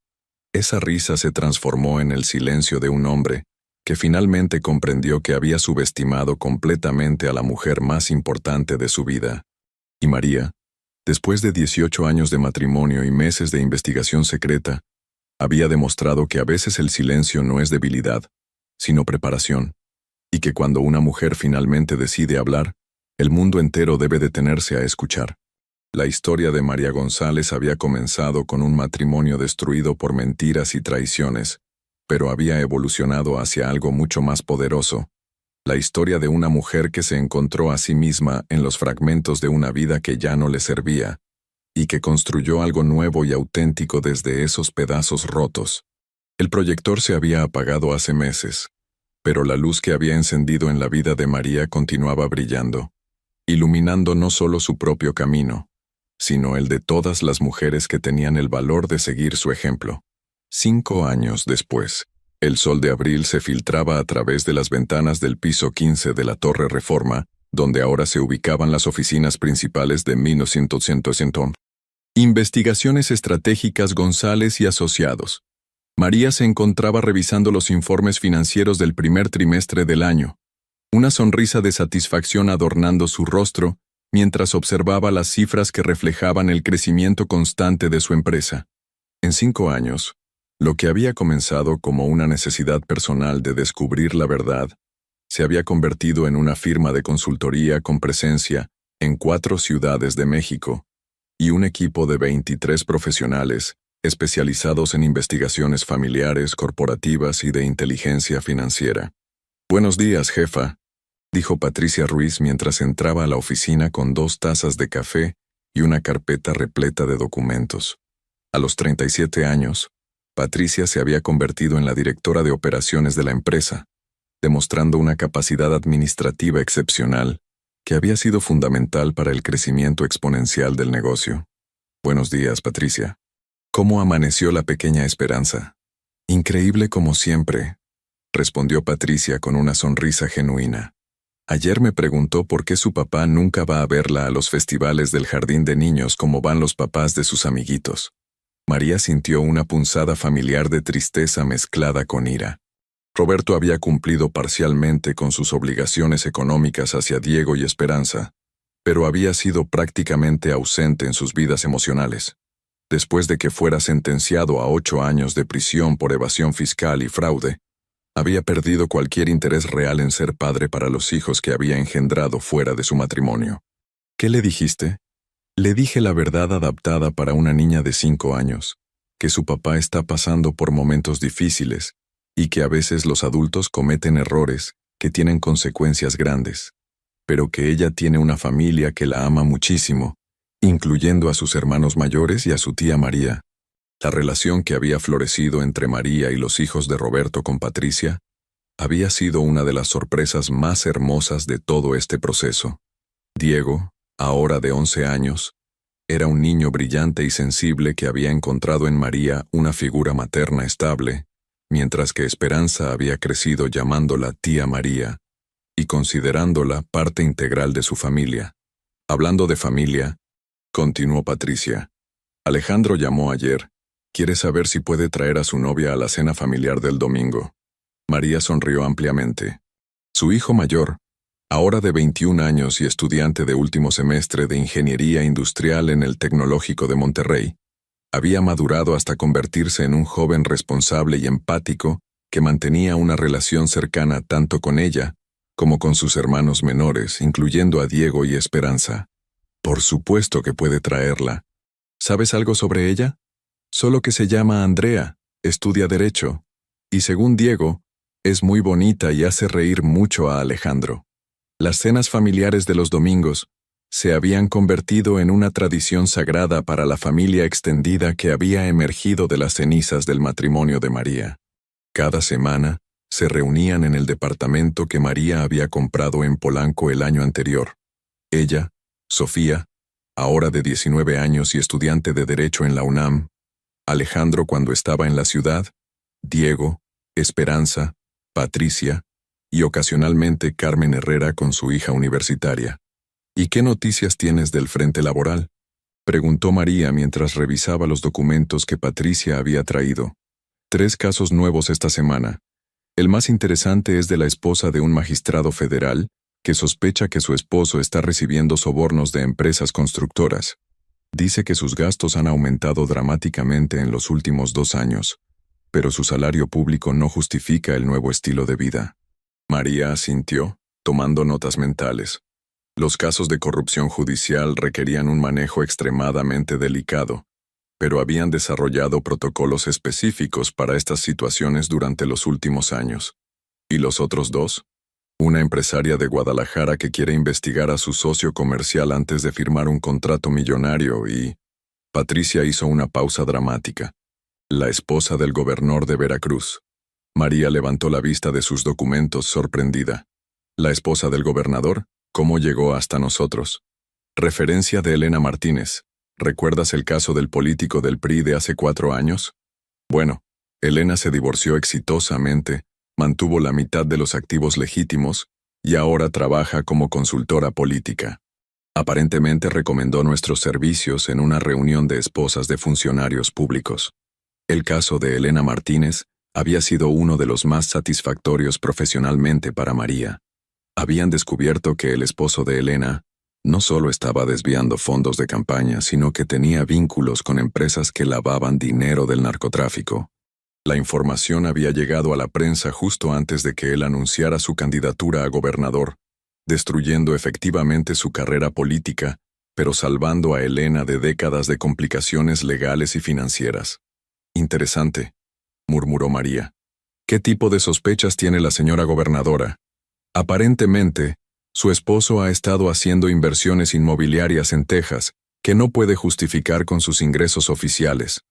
esa risa se transformó en el silencio de un hombre que finalmente comprendió que había subestimado completamente a la mujer más importante de su vida. Y María, después de 18 años de matrimonio y meses de investigación secreta, había demostrado que a veces el silencio no es debilidad, sino preparación, y que cuando una mujer finalmente decide hablar, el mundo entero debe detenerse a escuchar. La historia de María González había comenzado con un matrimonio destruido por mentiras y traiciones, pero había evolucionado hacia algo mucho más poderoso: la historia de una mujer que se encontró a sí misma en los fragmentos de una vida que ya no le servía, y que construyó algo nuevo y auténtico desde esos pedazos rotos. El proyector se había apagado hace meses, pero la luz que había encendido en la vida de María continuaba brillando, iluminando no solo su propio camino, sino el de todas las mujeres que tenían el valor de seguir su ejemplo. 5 años después, el sol de abril se filtraba a través de las ventanas del piso 15 de la Torre Reforma, donde ahora se ubicaban las oficinas principales de 1900. Investigaciones Estratégicas González y Asociados. María se encontraba revisando los informes financieros del primer trimestre del año, una sonrisa de satisfacción adornando su rostro mientras observaba las cifras que reflejaban el crecimiento constante de su empresa. En 5 años, lo que había comenzado como una necesidad personal de descubrir la verdad, se había convertido en una firma de consultoría con presencia en 4 ciudades de México y un equipo de 23 profesionales especializados en investigaciones familiares, corporativas y de inteligencia financiera. «Buenos días, jefa», dijo Patricia Ruiz mientras entraba a la oficina con 2 tazas de café y una carpeta repleta de documentos. A los 37 años, Patricia se había convertido en la directora de operaciones de la empresa, demostrando una capacidad administrativa excepcional que había sido fundamental para el crecimiento exponencial del negocio. Buenos días, Patricia. ¿Cómo amaneció la pequeña Esperanza? Increíble como siempre, respondió Patricia con una sonrisa genuina. Ayer me preguntó por qué su papá nunca va a verla a los festivales del jardín de niños como van los papás de sus amiguitos. María sintió una punzada familiar de tristeza mezclada con ira. Roberto había cumplido parcialmente con sus obligaciones económicas hacia Diego y Esperanza, pero había sido prácticamente ausente en sus vidas emocionales. Después de que fuera sentenciado a 8 años de prisión por evasión fiscal y fraude, había perdido cualquier interés real en ser padre para los hijos que había engendrado fuera de su matrimonio. ¿Qué le dijiste? Le dije la verdad adaptada para una niña de 5 años, que su papá está pasando por momentos difíciles y que a veces los adultos cometen errores que tienen consecuencias grandes, pero que ella tiene una familia que la ama muchísimo, incluyendo a sus hermanos mayores y a su tía María. La relación que había florecido entre María y los hijos de Roberto con Patricia había sido una de las sorpresas más hermosas de todo este proceso. Diego, ahora de 11 años, era un niño brillante y sensible que había encontrado en María una figura materna estable, mientras que Esperanza había crecido llamándola tía María y considerándola parte integral de su familia. Hablando de familia, continuó Patricia, Alejandro llamó ayer. Quiere saber si puede traer a su novia a la cena familiar del domingo. María sonrió ampliamente. Su hijo mayor, ahora de 21 años y estudiante de último semestre de Ingeniería Industrial en el Tecnológico de Monterrey, había madurado hasta convertirse en un joven responsable y empático que mantenía una relación cercana tanto con ella como con sus hermanos menores, incluyendo a Diego y Esperanza. Por supuesto que puede traerla. ¿Sabes algo sobre ella? Solo que se llama Andrea, estudia Derecho, y según Diego, es muy bonita y hace reír mucho a Alejandro. Las cenas familiares de los domingos se habían convertido en una tradición sagrada para la familia extendida que había emergido de las cenizas del matrimonio de María. Cada semana, se reunían en el departamento que María había comprado en Polanco el año anterior. Ella, Sofía, ahora de 19 años y estudiante de Derecho en la UNAM, Alejandro cuando estaba en la ciudad, Diego, Esperanza, Patricia y ocasionalmente Carmen Herrera con su hija universitaria. ¿Y qué noticias tienes del frente laboral?, preguntó María mientras revisaba los documentos que Patricia había traído. 3 casos nuevos esta semana. El más interesante es de la esposa de un magistrado federal que sospecha que su esposo está recibiendo sobornos de empresas constructoras. Dice que sus gastos han aumentado dramáticamente en los últimos 2 años, pero su salario público no justifica el nuevo estilo de vida. María asintió, tomando notas mentales. Los casos de corrupción judicial requerían un manejo extremadamente delicado, pero habían desarrollado protocolos específicos para estas situaciones durante los últimos años. ¿Y los otros 2? Una empresaria de Guadalajara que quiere investigar a su socio comercial antes de firmar un contrato millonario y... Patricia hizo una pausa dramática. La esposa del gobernador de Veracruz. María levantó la vista de sus documentos sorprendida. ¿La esposa del gobernador? ¿Cómo llegó hasta nosotros? Referencia de Elena Martínez. ¿Recuerdas el caso del político del PRI de hace 4 años? Bueno, Elena se divorció exitosamente, mantuvo la mitad de los activos legítimos y ahora trabaja como consultora política. Aparentemente recomendó nuestros servicios en una reunión de esposas de funcionarios públicos. El caso de Elena Martínez había sido uno de los más satisfactorios profesionalmente para María. Habían descubierto que el esposo de Elena no solo estaba desviando fondos de campaña, sino que tenía vínculos con empresas que lavaban dinero del narcotráfico. La información había llegado a la prensa justo antes de que él anunciara su candidatura a gobernador, destruyendo efectivamente su carrera política, pero salvando a Elena de décadas de complicaciones legales y financieras. Interesante, murmuró María. ¿Qué tipo de sospechas tiene la señora gobernadora? Aparentemente, su esposo ha estado haciendo inversiones inmobiliarias en Texas que no puede justificar con sus ingresos oficiales.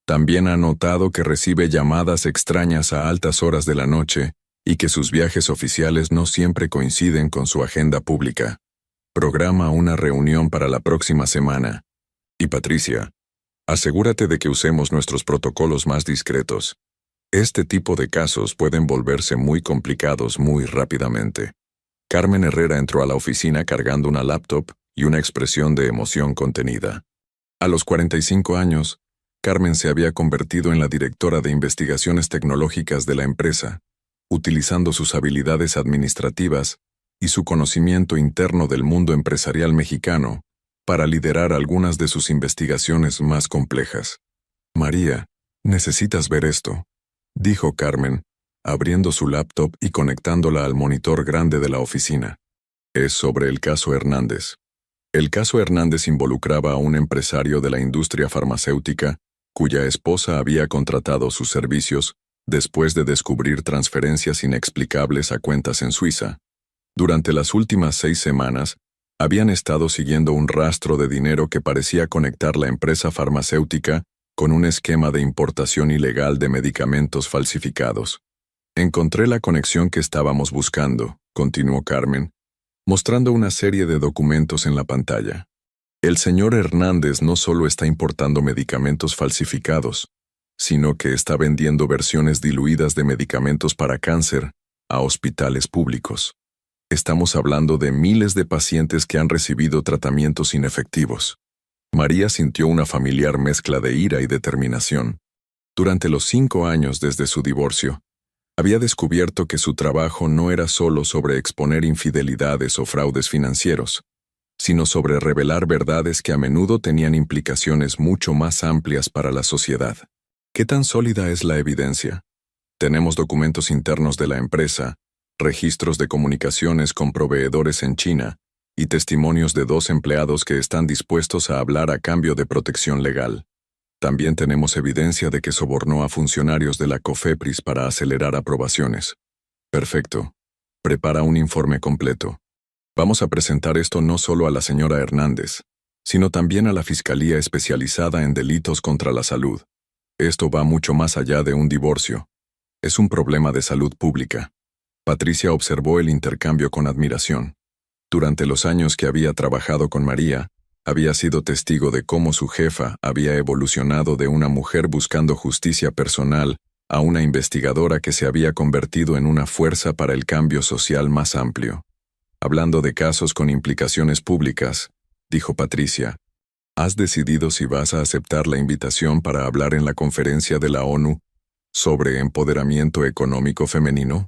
También ha notado que recibe llamadas extrañas a altas horas de la noche y que sus viajes oficiales no siempre coinciden con su agenda pública. Programa una reunión para la próxima semana. Y Patricia, asegúrate de que usemos nuestros protocolos más discretos. Este tipo de casos pueden volverse muy complicados muy rápidamente. Carmen Herrera entró a la oficina cargando una laptop y una expresión de emoción contenida. A los 45 años, Carmen se había convertido en la directora de investigaciones tecnológicas de la empresa, utilizando sus habilidades administrativas y su conocimiento interno del mundo empresarial mexicano para liderar algunas de sus investigaciones más complejas. María, necesitas ver esto, dijo Carmen, abriendo su laptop y conectándola al monitor grande de la oficina. Es sobre el caso Hernández. El caso Hernández involucraba a un empresario de la industria farmacéutica cuya esposa había contratado sus servicios después de descubrir transferencias inexplicables a cuentas en Suiza. Durante las últimas 6 semanas, habían estado siguiendo un rastro de dinero que parecía conectar la empresa farmacéutica con un esquema de importación ilegal de medicamentos falsificados. Encontré la conexión que estábamos buscando, continuó Carmen, mostrando una serie de documentos en la pantalla. El señor Hernández no solo está importando medicamentos falsificados, sino que está vendiendo versiones diluidas de medicamentos para cáncer a hospitales públicos. Estamos hablando de miles de pacientes que han recibido tratamientos inefectivos. María sintió una familiar mezcla de ira y determinación. Durante los 5 años desde su divorcio, había descubierto que su trabajo no era solo sobre exponer infidelidades o fraudes financieros, sino sobre revelar verdades que a menudo tenían implicaciones mucho más amplias para la sociedad. ¿Qué tan sólida es la evidencia? Tenemos documentos internos de la empresa, registros de comunicaciones con proveedores en China y testimonios de 2 empleados que están dispuestos a hablar a cambio de protección legal. También tenemos evidencia de que sobornó a funcionarios de la COFEPRIS para acelerar aprobaciones. Perfecto. Prepara un informe completo. Vamos a presentar esto no solo a la señora Hernández, sino también a la Fiscalía especializada en delitos contra la salud. Esto va mucho más allá de un divorcio. Es un problema de salud pública. Patricia observó el intercambio con admiración. Durante los años que había trabajado con María, había sido testigo de cómo su jefa había evolucionado de una mujer buscando justicia personal a una investigadora que se había convertido en una fuerza para el cambio social más amplio. Hablando de casos con implicaciones públicas, dijo Patricia, ¿has decidido si vas a aceptar la invitación para hablar en la conferencia de la ONU sobre empoderamiento económico femenino?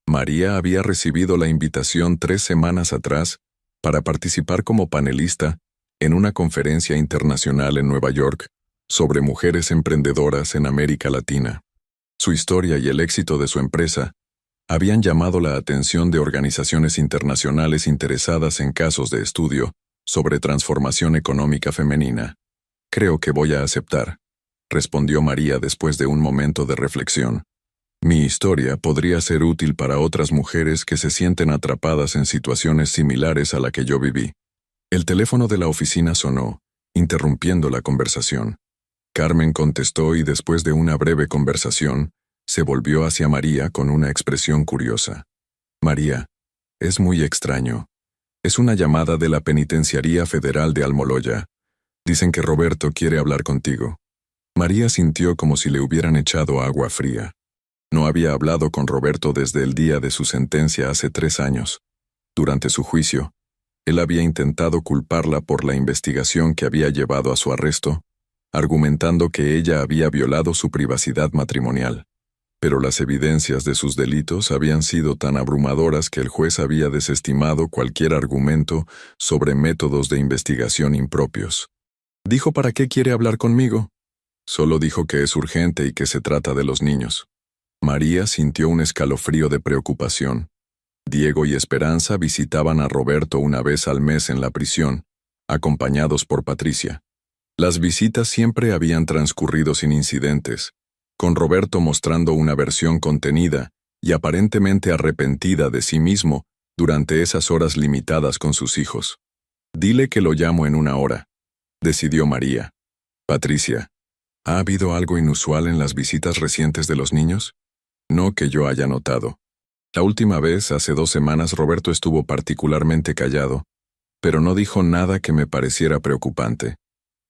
María había recibido la invitación 3 semanas atrás para participar como panelista en una conferencia internacional en Nueva York sobre mujeres emprendedoras en América Latina. Su historia y el éxito de su empresa habían llamado la atención de organizaciones internacionales interesadas en casos de estudio sobre transformación económica femenina. Creo que voy a aceptar, respondió María después de un momento de reflexión. Mi historia podría ser útil para otras mujeres que se sienten atrapadas en situaciones similares a la que yo viví. El teléfono de la oficina sonó, interrumpiendo la conversación. Carmen contestó y después de una breve conversación, se volvió hacia María con una expresión curiosa. María, es muy extraño. Es una llamada de la Penitenciaría Federal de Almoloya. Dicen que Roberto quiere hablar contigo. María sintió como si le hubieran echado agua fría. No había hablado con Roberto desde el día de su sentencia hace 3 años. Durante su juicio, él había intentado culparla por la investigación que había llevado a su arresto, argumentando que ella había violado su privacidad matrimonial. Pero las evidencias de sus delitos habían sido tan abrumadoras que el juez había desestimado cualquier argumento sobre métodos de investigación impropios. ¿Dijo para qué quiere hablar conmigo? Solo dijo que es urgente y que se trata de los niños. María sintió un escalofrío de preocupación. Diego y Esperanza visitaban a Roberto una vez al mes en la prisión, acompañados por Patricia. Las visitas siempre habían transcurrido sin incidentes, con Roberto mostrando una versión contenida y aparentemente arrepentida de sí mismo durante esas horas limitadas con sus hijos. Dile que lo llamo en 1 hora, decidió María. Patricia, ¿ha habido algo inusual en las visitas recientes de los niños? No que yo haya notado. La última vez, hace 2 semanas, Roberto estuvo particularmente callado, pero no dijo nada que me pareciera preocupante.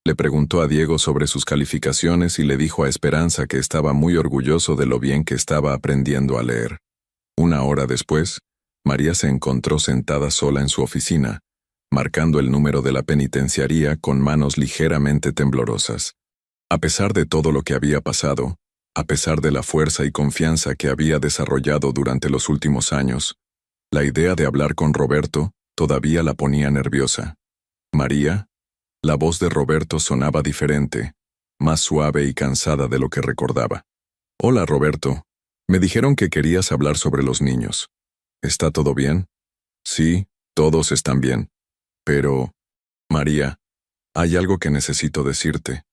Le preguntó a Diego sobre sus calificaciones y le dijo a Esperanza que estaba muy orgulloso de lo bien que estaba aprendiendo a leer. Una hora después, María se encontró sentada sola en su oficina, marcando el número de la penitenciaría con manos ligeramente temblorosas. A pesar de todo lo que había pasado, a pesar de la fuerza y confianza que había desarrollado durante los últimos años, la idea de hablar con Roberto todavía la ponía nerviosa. María, la voz de Roberto sonaba diferente, más suave y cansada de lo que recordaba. Hola, Roberto. Me dijeron que querías hablar sobre los niños. ¿Está todo bien? Sí, todos están bien. Pero, María, hay algo que necesito decirte.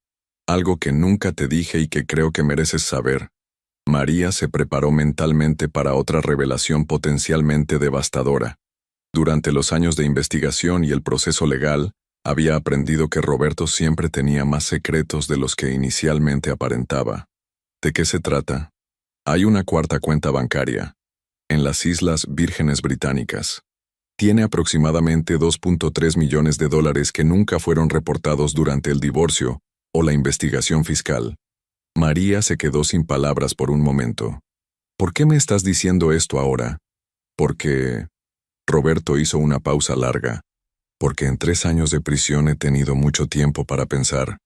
Algo que nunca te dije y que creo que mereces saber. María se preparó mentalmente para otra revelación potencialmente devastadora. Durante los años de investigación y el proceso legal, había aprendido que Roberto siempre tenía más secretos de los que inicialmente aparentaba. ¿De qué se trata? Hay una cuarta cuenta bancaria, en las Islas Vírgenes Británicas. Tiene aproximadamente 2.3 millones de dólares que nunca fueron reportados durante el divorcio o la investigación fiscal. María se quedó sin palabras por un momento. ¿Por qué me estás diciendo esto ahora? Porque... Roberto hizo una pausa larga. Porque en 3 años de prisión he tenido mucho tiempo para pensar,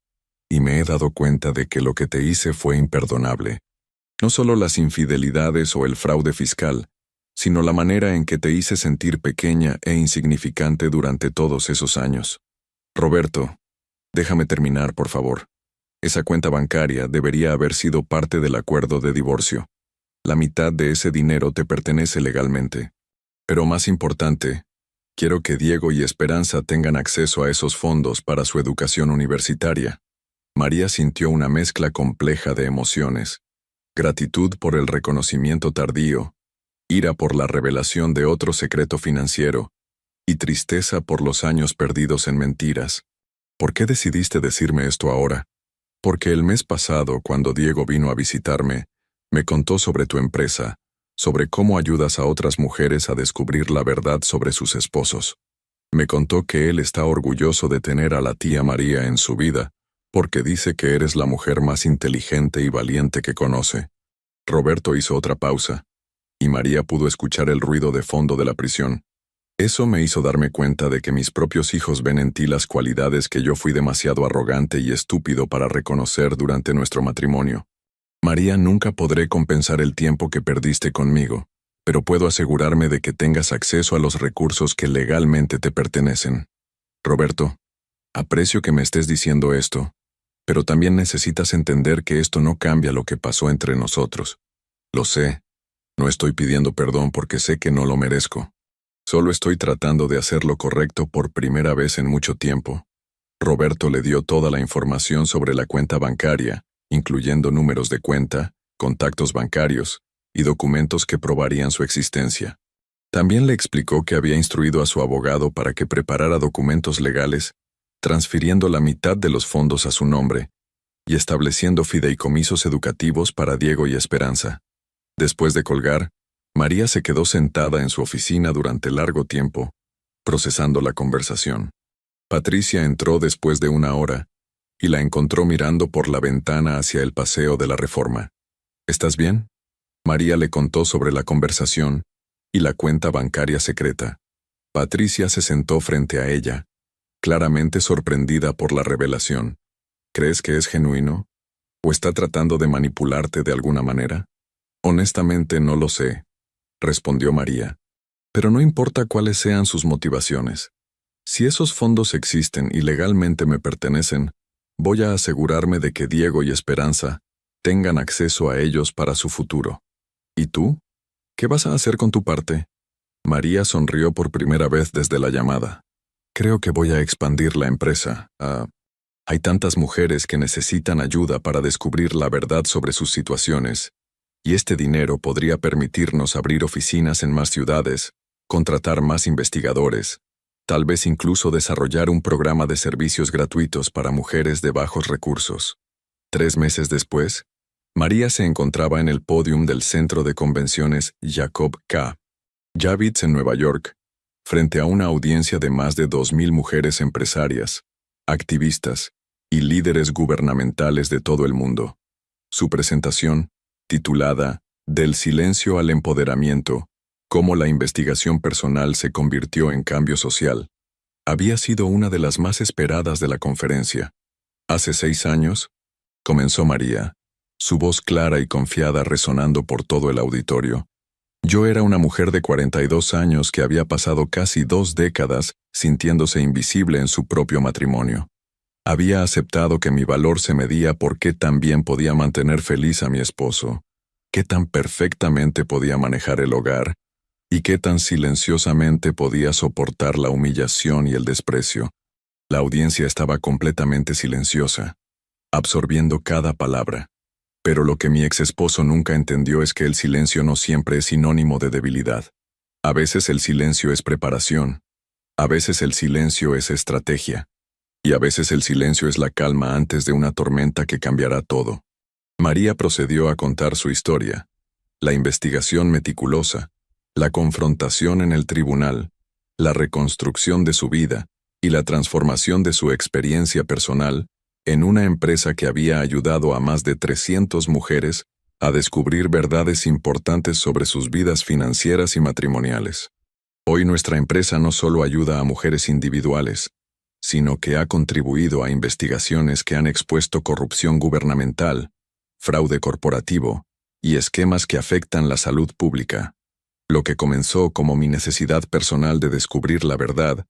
y me he dado cuenta de que lo que te hice fue imperdonable. No solo las infidelidades o el fraude fiscal, sino la manera en que te hice sentir pequeña e insignificante durante todos esos años. Roberto, déjame terminar, por favor. Esa cuenta bancaria debería haber sido parte del acuerdo de divorcio. La mitad de ese dinero te pertenece legalmente. Pero más importante, quiero que Diego y Esperanza tengan acceso a esos fondos para su educación universitaria. María sintió una mezcla compleja de emociones. Gratitud por el reconocimiento tardío, ira por la revelación de otro secreto financiero, y tristeza por los años perdidos en mentiras. ¿Por qué decidiste decirme esto ahora? Porque el mes pasado, cuando Diego vino a visitarme, me contó sobre tu empresa, sobre cómo ayudas a otras mujeres a descubrir la verdad sobre sus esposos. Me contó que él está orgulloso de tener a la tía María en su vida, porque dice que eres la mujer más inteligente y valiente que conoce. Roberto hizo otra pausa, y María pudo escuchar el ruido de fondo de la prisión. Eso me hizo darme cuenta de que mis propios hijos ven en ti las cualidades que yo fui demasiado arrogante y estúpido para reconocer durante nuestro matrimonio. María, nunca podré compensar el tiempo que perdiste conmigo, pero puedo asegurarme de que tengas acceso a los recursos que legalmente te pertenecen. Roberto, aprecio que me estés diciendo esto, pero también necesitas entender que esto no cambia lo que pasó entre nosotros. Lo sé. No estoy pidiendo perdón porque sé que no lo merezco. Solo estoy tratando de hacer lo correcto por primera vez en mucho tiempo. Roberto le dio toda la información sobre la cuenta bancaria, incluyendo números de cuenta, contactos bancarios y documentos que probarían su existencia. También le explicó que había instruido a su abogado para que preparara documentos legales, transfiriendo la mitad de los fondos a su nombre y estableciendo fideicomisos educativos para Diego y Esperanza. Después de colgar, María se quedó sentada en su oficina durante largo tiempo, procesando la conversación. Patricia entró después de una hora y la encontró mirando por la ventana hacia el Paseo de la Reforma. ¿Estás bien? María le contó sobre la conversación y la cuenta bancaria secreta. Patricia se sentó frente a ella, claramente sorprendida por la revelación. ¿Crees que es genuino? ¿O está tratando de manipularte de alguna manera? Honestamente no lo sé, respondió María. Pero no importa cuáles sean sus motivaciones. Si esos fondos existen y legalmente me pertenecen, voy a asegurarme de que Diego y Esperanza tengan acceso a ellos para su futuro. ¿Y tú? ¿Qué vas a hacer con tu parte? María sonrió por primera vez desde la llamada. Creo que voy a expandir la empresa. Hay tantas mujeres que necesitan ayuda para descubrir la verdad sobre sus situaciones, y este dinero podría permitirnos abrir oficinas en más ciudades, contratar más investigadores, tal vez incluso desarrollar un programa de servicios gratuitos para mujeres de bajos recursos. 3 meses después, María se encontraba en el pódium del Centro de Convenciones Jacob K. Javits en Nueva York, frente a una audiencia de más de 2000 mujeres empresarias, activistas y líderes gubernamentales de todo el mundo. Su presentación, titulada Del silencio al empoderamiento, cómo la investigación personal se convirtió en cambio social, había sido una de las más esperadas de la conferencia. Hace 6 años, comenzó María, su voz clara y confiada resonando por todo el auditorio. Yo era una mujer de 42 años que había pasado casi 2 décadas sintiéndose invisible en su propio matrimonio. Había aceptado que mi valor se medía por qué tan bien podía mantener feliz a mi esposo, qué tan perfectamente podía manejar el hogar, y qué tan silenciosamente podía soportar la humillación y el desprecio. La audiencia estaba completamente silenciosa, absorbiendo cada palabra. Pero lo que mi ex esposo nunca entendió es que el silencio no siempre es sinónimo de debilidad. A veces el silencio es preparación, a veces el silencio es estrategia, y a veces el silencio es la calma antes de una tormenta que cambiará todo. María procedió a contar su historia, la investigación meticulosa, la confrontación en el tribunal, la reconstrucción de su vida y la transformación de su experiencia personal en una empresa que había ayudado a más de 300 mujeres a descubrir verdades importantes sobre sus vidas financieras y matrimoniales. Hoy nuestra empresa no solo ayuda a mujeres individuales, sino que ha contribuido a investigaciones que han expuesto corrupción gubernamental, fraude corporativo y esquemas que afectan la salud pública. Lo que comenzó como mi necesidad personal de descubrir la verdad,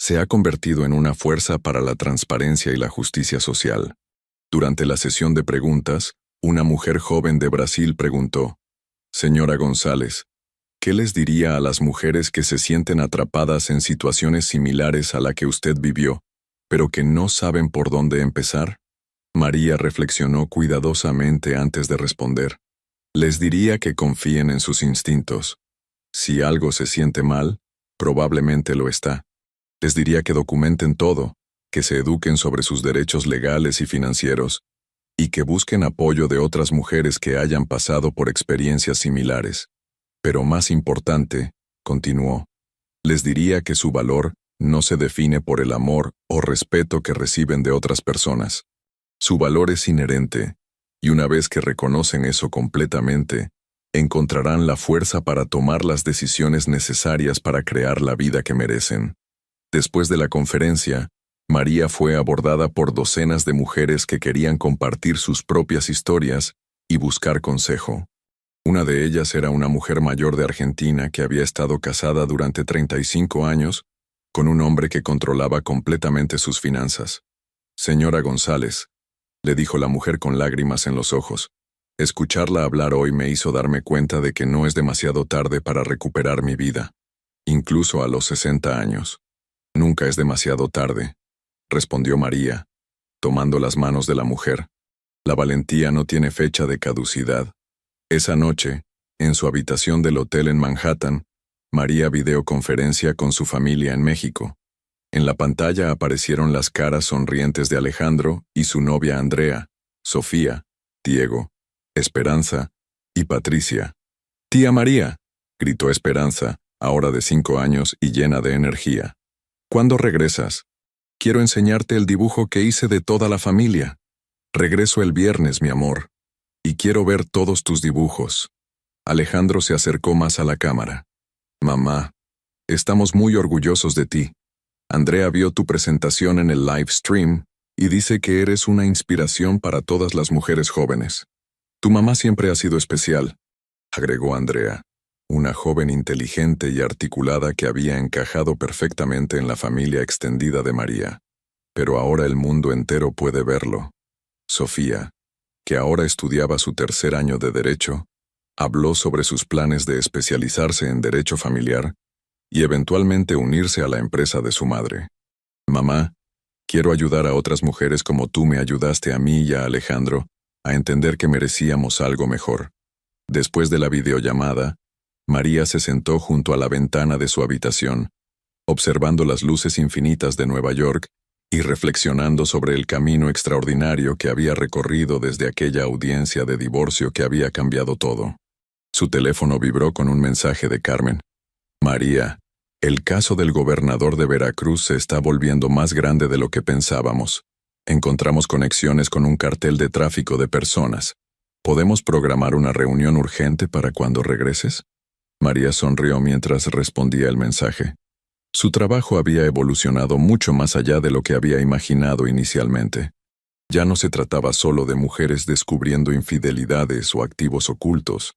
se ha convertido en una fuerza para la transparencia y la justicia social. Durante la sesión de preguntas, una mujer joven de Brasil preguntó: Señora González, ¿qué les diría a las mujeres que se sienten atrapadas en situaciones similares a la que usted vivió, pero que no saben por dónde empezar? María reflexionó cuidadosamente antes de responder. Les diría que confíen en sus instintos. Si algo se siente mal, probablemente lo está. Les diría que documenten todo, que se eduquen sobre sus derechos legales y financieros, y que busquen apoyo de otras mujeres que hayan pasado por experiencias similares. Pero más importante, continuó, les diría que su valor no se define por el amor o respeto que reciben de otras personas. Su valor es inherente, y una vez que reconocen eso completamente, encontrarán la fuerza para tomar las decisiones necesarias para crear la vida que merecen. Después de la conferencia, María fue abordada por docenas de mujeres que querían compartir sus propias historias y buscar consejo. Una de ellas era una mujer mayor de Argentina que había estado casada durante 35 años con un hombre que controlaba completamente sus finanzas. Señora González, le dijo la mujer con lágrimas en los ojos, escucharla hablar hoy me hizo darme cuenta de que no es demasiado tarde para recuperar mi vida, incluso a los 60 años. Nunca es demasiado tarde, respondió María, tomando las manos de la mujer. La valentía no tiene fecha de caducidad. Esa noche, en su habitación del hotel en Manhattan, María videoconferencia con su familia en México. En la pantalla aparecieron las caras sonrientes de Alejandro y su novia Andrea, Sofía, Diego, Esperanza y Patricia. «Tía María», gritó Esperanza, ahora de 5 años y llena de energía. «¿Cuándo regresas? Quiero enseñarte el dibujo que hice de toda la familia. Regreso el viernes, mi amor, y quiero ver todos tus dibujos». Alejandro se acercó más a la cámara. «Mamá, estamos muy orgullosos de ti. Andrea vio tu presentación en el live stream y dice que eres una inspiración para todas las mujeres jóvenes. Tu mamá siempre ha sido especial», agregó Andrea, una joven inteligente y articulada que había encajado perfectamente en la familia extendida de María. Pero ahora el mundo entero puede verlo. Sofía, que ahora estudiaba su 3er año de Derecho, habló sobre sus planes de especializarse en Derecho Familiar y eventualmente unirse a la empresa de su madre. «Mamá, quiero ayudar a otras mujeres como tú me ayudaste a mí y a Alejandro a entender que merecíamos algo mejor». Después de la videollamada, María se sentó junto a la ventana de su habitación, observando las luces infinitas de Nueva York y reflexionando sobre el camino extraordinario que había recorrido desde aquella audiencia de divorcio que había cambiado todo. Su teléfono vibró con un mensaje de Carmen. «María, El caso del gobernador de Veracruz se está volviendo más grande de lo que pensábamos. Encontramos conexiones con un cartel de tráfico de personas. ¿Podemos programar una reunión urgente para cuando regreses? María sonrió mientras respondía el mensaje. Su trabajo había evolucionado mucho más allá de lo que había imaginado inicialmente. Ya no se trataba solo de mujeres descubriendo infidelidades o activos ocultos.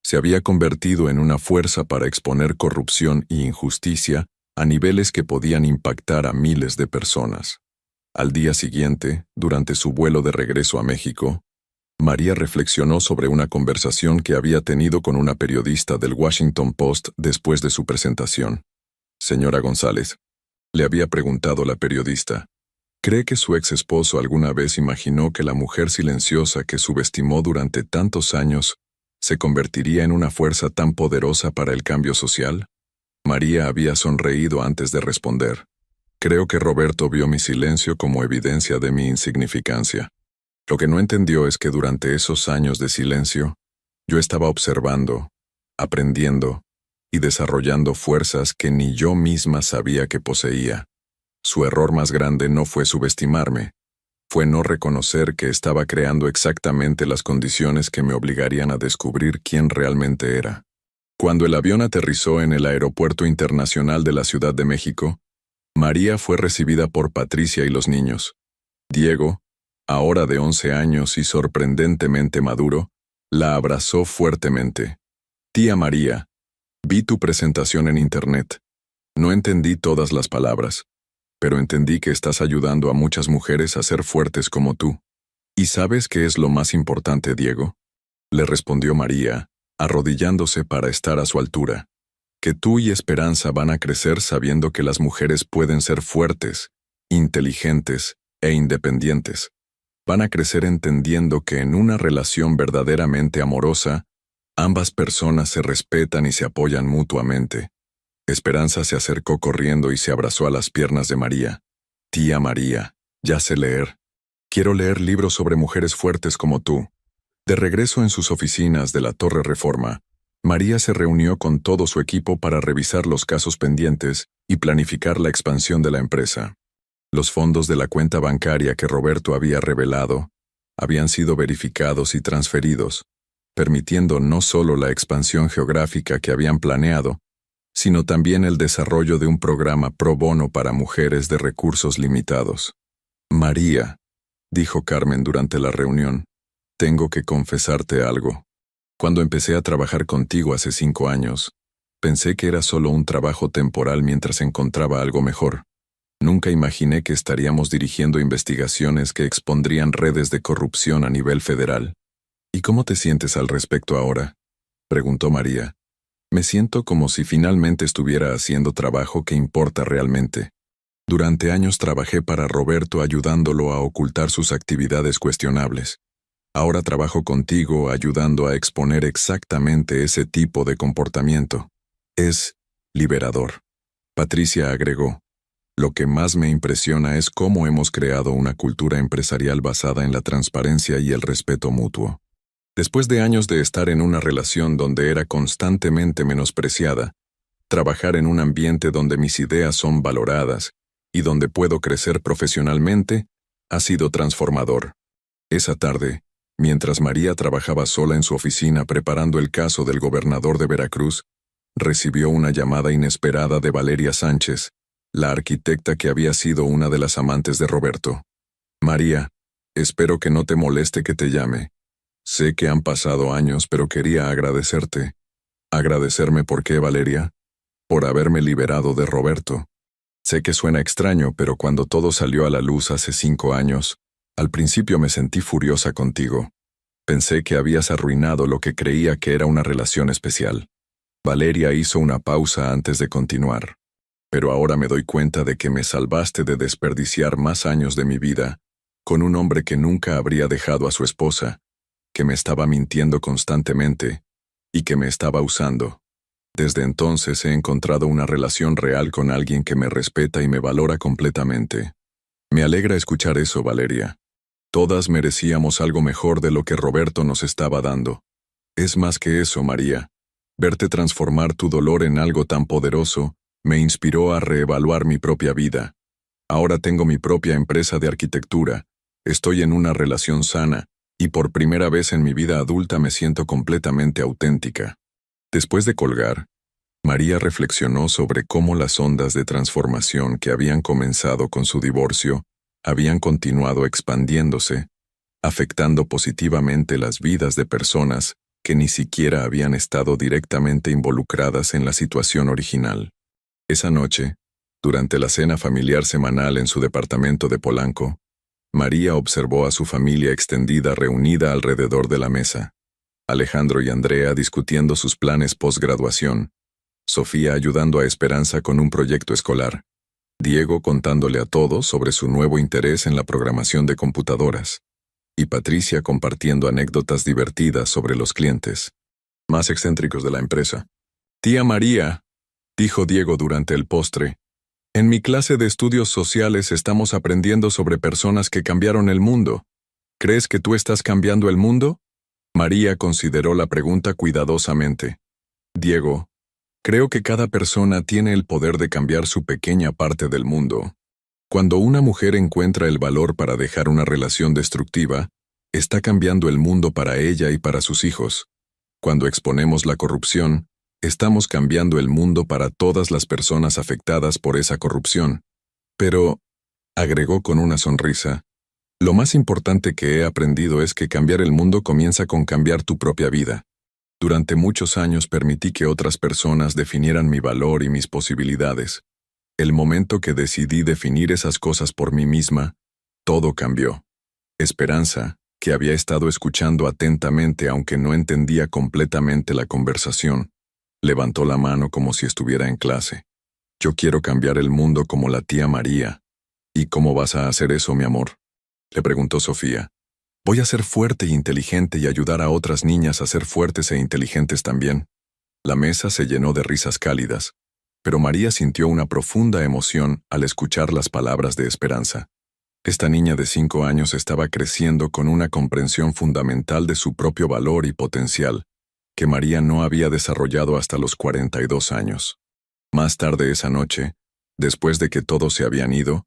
Se había convertido en una fuerza para exponer corrupción y injusticia a niveles que podían impactar a miles de personas. Al día siguiente, durante su vuelo de regreso a México, María reflexionó sobre una conversación que había tenido con una periodista del Washington Post después de su presentación. Señora González, le había preguntado la periodista, ¿cree que su ex esposo alguna vez imaginó que la mujer silenciosa que subestimó durante tantos años se convertiría en una fuerza tan poderosa para el cambio social? María había sonreído antes de responder. Creo que Roberto vio mi silencio como evidencia de mi insignificancia. Lo que no entendió es que durante esos años de silencio, yo estaba observando, aprendiendo y desarrollando fuerzas que ni yo misma sabía que poseía. Su error más grande no fue subestimarme, fue no reconocer que estaba creando exactamente las condiciones que me obligarían a descubrir quién realmente era. Cuando el avión aterrizó en el Aeropuerto Internacional de la Ciudad de México, María fue recibida por Patricia y los niños. Diego, ahora de 11 años y sorprendentemente maduro, la abrazó fuertemente. Tía María, vi tu presentación en Internet. No entendí todas las palabras, pero entendí que estás ayudando a muchas mujeres a ser fuertes como tú. ¿Y sabes qué es lo más importante, Diego? Le respondió María, arrodillándose para estar a su altura. Que tú y Esperanza van a crecer sabiendo que las mujeres pueden ser fuertes, inteligentes e independientes. Van a crecer entendiendo que en una relación verdaderamente amorosa, ambas personas se respetan y se apoyan mutuamente. Esperanza se acercó corriendo y se abrazó a las piernas de María. Tía María, ya sé leer. Quiero leer libros sobre mujeres fuertes como tú. De regreso en sus oficinas de la Torre Reforma, María se reunió con todo su equipo para revisar los casos pendientes y planificar la expansión de la empresa. Los fondos de la cuenta bancaria que Roberto había revelado habían sido verificados y transferidos, permitiendo no solo la expansión geográfica que habían planeado, sino también el desarrollo de un programa pro bono para mujeres de recursos limitados. María, dijo Carmen durante la reunión, tengo que confesarte algo. Cuando empecé a trabajar contigo hace 5 años, pensé que era solo un trabajo temporal mientras encontraba algo mejor. Nunca imaginé que estaríamos dirigiendo investigaciones que expondrían redes de corrupción a nivel federal. ¿Y cómo te sientes al respecto ahora?, preguntó María. Me siento como si finalmente estuviera haciendo trabajo que importa realmente. Durante años trabajé para Roberto ayudándolo a ocultar sus actividades cuestionables. Ahora trabajo contigo ayudando a exponer exactamente ese tipo de comportamiento. Es liberador. Patricia agregó. Lo que más me impresiona es cómo hemos creado una cultura empresarial basada en la transparencia y el respeto mutuo. Después de años de estar en una relación donde era constantemente menospreciada, trabajar en un ambiente donde mis ideas son valoradas y donde puedo crecer profesionalmente, ha sido transformador. Esa tarde, mientras María trabajaba sola en su oficina preparando el caso del gobernador de Veracruz, recibió una llamada inesperada de Valeria Sánchez, la arquitecta que había sido una de las amantes de Roberto. María, espero que no te moleste que te llame. Sé que han pasado años, pero quería agradecerte. ¿Agradecerme por qué, Valeria? Por haberme liberado de Roberto. Sé que suena extraño, pero cuando todo salió a la luz hace 5 años, al principio me sentí furiosa contigo. Pensé que habías arruinado lo que creía que era una relación especial. Valeria hizo una pausa antes de continuar. Pero ahora me doy cuenta de que me salvaste de desperdiciar más años de mi vida con un hombre que nunca habría dejado a su esposa, que me estaba mintiendo constantemente y que me estaba usando. Desde entonces he encontrado una relación real con alguien que me respeta y me valora completamente. Me alegra escuchar eso, Valeria. Todas merecíamos algo mejor de lo que Roberto nos estaba dando. Es más que eso, María. Verte transformar tu dolor en algo tan poderoso Me inspiró a reevaluar mi propia vida. Ahora tengo mi propia empresa de arquitectura, estoy en una relación sana, y por primera vez en mi vida adulta me siento completamente auténtica. Después de colgar, María reflexionó sobre cómo las ondas de transformación que habían comenzado con su divorcio habían continuado expandiéndose, afectando positivamente las vidas de personas que ni siquiera habían estado directamente involucradas en la situación original. Esa noche, durante la cena familiar semanal en su departamento de Polanco, María observó a su familia extendida reunida alrededor de la mesa. Alejandro y Andrea discutiendo sus planes posgraduación, Sofía ayudando a Esperanza con un proyecto escolar, Diego contándole a todos sobre su nuevo interés en la programación de computadoras, y Patricia compartiendo anécdotas divertidas sobre los clientes más excéntricos de la empresa. «Tía María», dijo Diego durante el postre, «en mi clase de estudios sociales estamos aprendiendo sobre personas que cambiaron el mundo. ¿Crees que tú estás cambiando el mundo?» María consideró la pregunta cuidadosamente. «Diego, creo que cada persona tiene el poder de cambiar su pequeña parte del mundo. Cuando una mujer encuentra el valor para dejar una relación destructiva, está cambiando el mundo para ella y para sus hijos. Cuando exponemos la corrupción, estamos cambiando el mundo para todas las personas afectadas por esa corrupción. Pero», agregó con una sonrisa, «lo más importante que he aprendido es que cambiar el mundo comienza con cambiar tu propia vida. Durante muchos años permití que otras personas definieran mi valor y mis posibilidades. El momento que decidí definir esas cosas por mí misma, todo cambió». Esperanza, que había estado escuchando atentamente aunque no entendía completamente la conversación, levantó la mano como si estuviera en clase. «Yo quiero cambiar el mundo como la tía María». «¿Y cómo vas a hacer eso, mi amor?», le preguntó Sofía. «Voy a ser fuerte e inteligente y ayudar a otras niñas a ser fuertes e inteligentes también». La mesa se llenó de risas cálidas, pero María sintió una profunda emoción al escuchar las palabras de Esperanza. Esta niña de 5 años estaba creciendo con una comprensión fundamental de su propio valor y potencial, que María no había desarrollado hasta los 42 años. Más tarde esa noche, después de que todos se habían ido,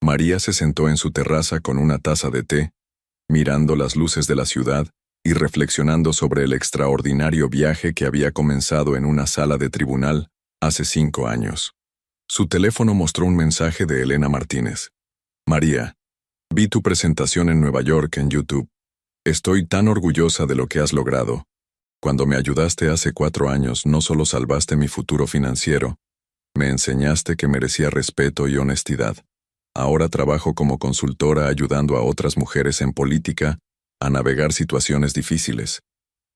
María se sentó en su terraza con una taza de té, mirando las luces de la ciudad y reflexionando sobre el extraordinario viaje que había comenzado en una sala de tribunal hace 5 años. Su teléfono mostró un mensaje de Elena Martínez. «María, vi tu presentación en Nueva York en YouTube. Estoy tan orgullosa de lo que has logrado. Cuando me ayudaste hace 4 años, no solo salvaste mi futuro financiero, me enseñaste que merecía respeto y honestidad. Ahora trabajo como consultora ayudando a otras mujeres en política a navegar situaciones difíciles.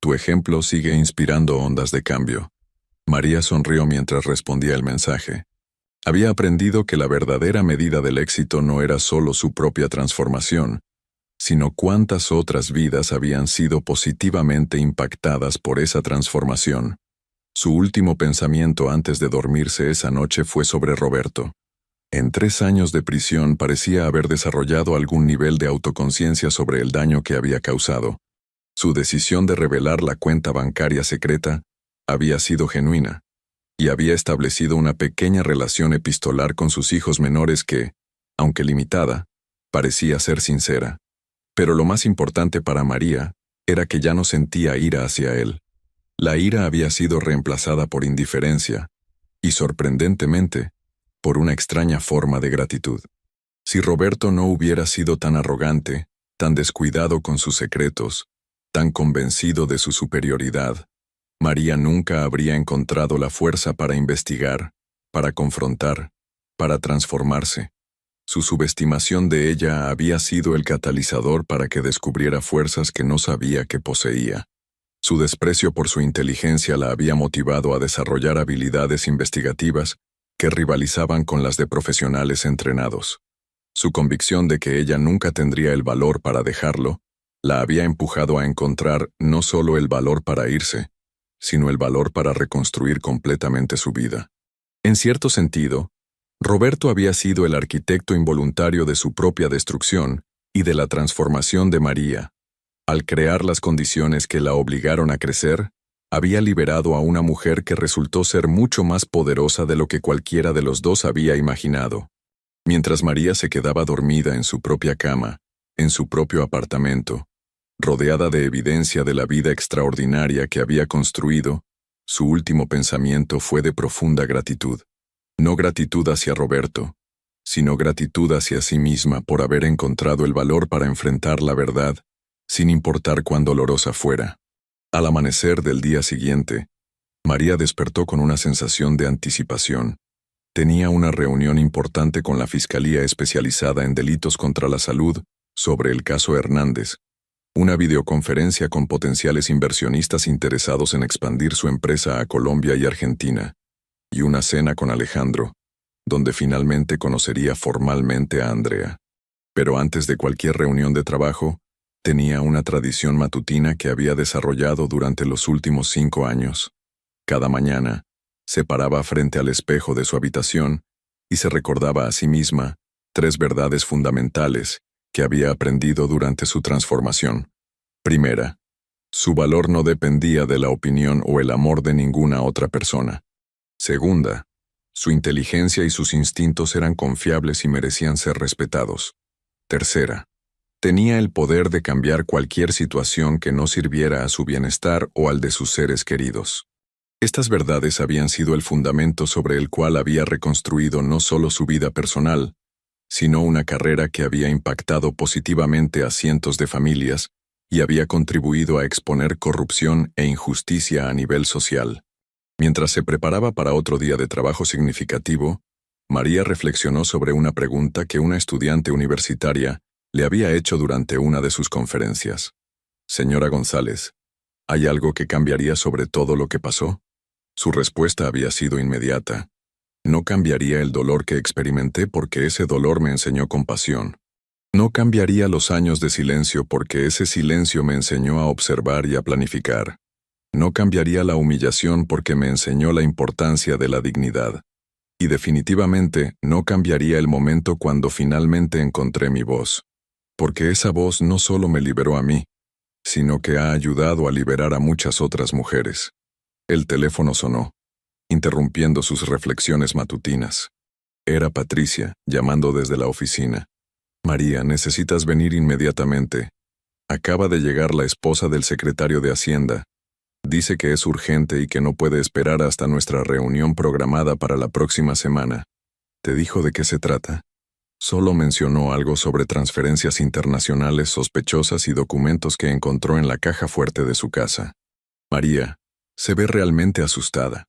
Tu ejemplo sigue inspirando ondas de cambio». María sonrió mientras respondía el mensaje. Había aprendido que la verdadera medida del éxito no era solo su propia transformación, sino cuántas otras vidas habían sido positivamente impactadas por esa transformación. Su último pensamiento antes de dormirse esa noche fue sobre Roberto. En 3 años de prisión parecía haber desarrollado algún nivel de autoconciencia sobre el daño que había causado. Su decisión de revelar la cuenta bancaria secreta había sido genuina, y había establecido una pequeña relación epistolar con sus hijos menores que, aunque limitada, parecía ser sincera. Pero lo más importante para María era que ya no sentía ira hacia él. La ira había sido reemplazada por indiferencia, y sorprendentemente, por una extraña forma de gratitud. Si Roberto no hubiera sido tan arrogante, tan descuidado con sus secretos, tan convencido de su superioridad, María nunca habría encontrado la fuerza para investigar, para confrontar, para transformarse. Su subestimación de ella había sido el catalizador para que descubriera fuerzas que no sabía que poseía. Su desprecio por su inteligencia la había motivado a desarrollar habilidades investigativas que rivalizaban con las de profesionales entrenados. Su convicción de que ella nunca tendría el valor para dejarlo, la había empujado a encontrar no solo el valor para irse, sino el valor para reconstruir completamente su vida. En cierto sentido, Roberto había sido el arquitecto involuntario de su propia destrucción y de la transformación de María. Al crear las condiciones que la obligaron a crecer, Había liberado a una mujer que resultó ser mucho más poderosa de lo que cualquiera de los dos había imaginado. Mientras María se quedaba dormida en su propia cama, en su propio apartamento, rodeada de evidencia de la vida extraordinaria que había construido, su último pensamiento fue de profunda gratitud. No gratitud hacia Roberto, sino gratitud hacia sí misma por haber encontrado el valor para enfrentar la verdad, sin importar cuán dolorosa fuera. Al amanecer del día siguiente, María despertó con una sensación de anticipación. Tenía una reunión importante con la Fiscalía Especializada en Delitos contra la Salud sobre el caso Hernández, una videoconferencia con potenciales inversionistas interesados en expandir su empresa a Colombia y Argentina, y una cena con Alejandro, donde finalmente conocería formalmente a Andrea. Pero antes de cualquier reunión de trabajo, tenía una tradición matutina que había desarrollado durante los últimos 5 años. Cada mañana, se paraba frente al espejo de su habitación y se recordaba a sí misma 3 verdades fundamentales que había aprendido durante su transformación. Primera, su valor no dependía de la opinión o el amor de ninguna otra persona. Segunda, su inteligencia y sus instintos eran confiables y merecían ser respetados. Tercera, tenía el poder de cambiar cualquier situación que no sirviera a su bienestar o al de sus seres queridos. Estas verdades habían sido el fundamento sobre el cual había reconstruido no solo su vida personal, sino una carrera que había impactado positivamente a cientos de familias y había contribuido a exponer corrupción e injusticia a nivel social. Mientras se preparaba para otro día de trabajo significativo, María reflexionó sobre una pregunta que una estudiante universitaria le había hecho durante una de sus conferencias. Señora González, ¿hay algo que cambiaría sobre todo lo que pasó? Su respuesta había sido inmediata. No cambiaría el dolor que experimenté porque ese dolor me enseñó compasión. No cambiaría los años de silencio porque ese silencio me enseñó a observar y a planificar. No cambiaría la humillación porque me enseñó la importancia de la dignidad. Y definitivamente no cambiaría el momento cuando finalmente encontré mi voz. Porque esa voz no solo me liberó a mí, sino que ha ayudado a liberar a muchas otras mujeres. El teléfono sonó, interrumpiendo sus reflexiones matutinas. Era Patricia, llamando desde la oficina. María, necesitas venir inmediatamente. Acaba de llegar la esposa del secretario de Hacienda. Dice que es urgente y que no puede esperar hasta nuestra reunión programada para la próxima semana. ¿Te dijo de qué se trata? Solo mencionó algo sobre transferencias internacionales sospechosas y documentos que encontró en la caja fuerte de su casa. María, se ve realmente asustada.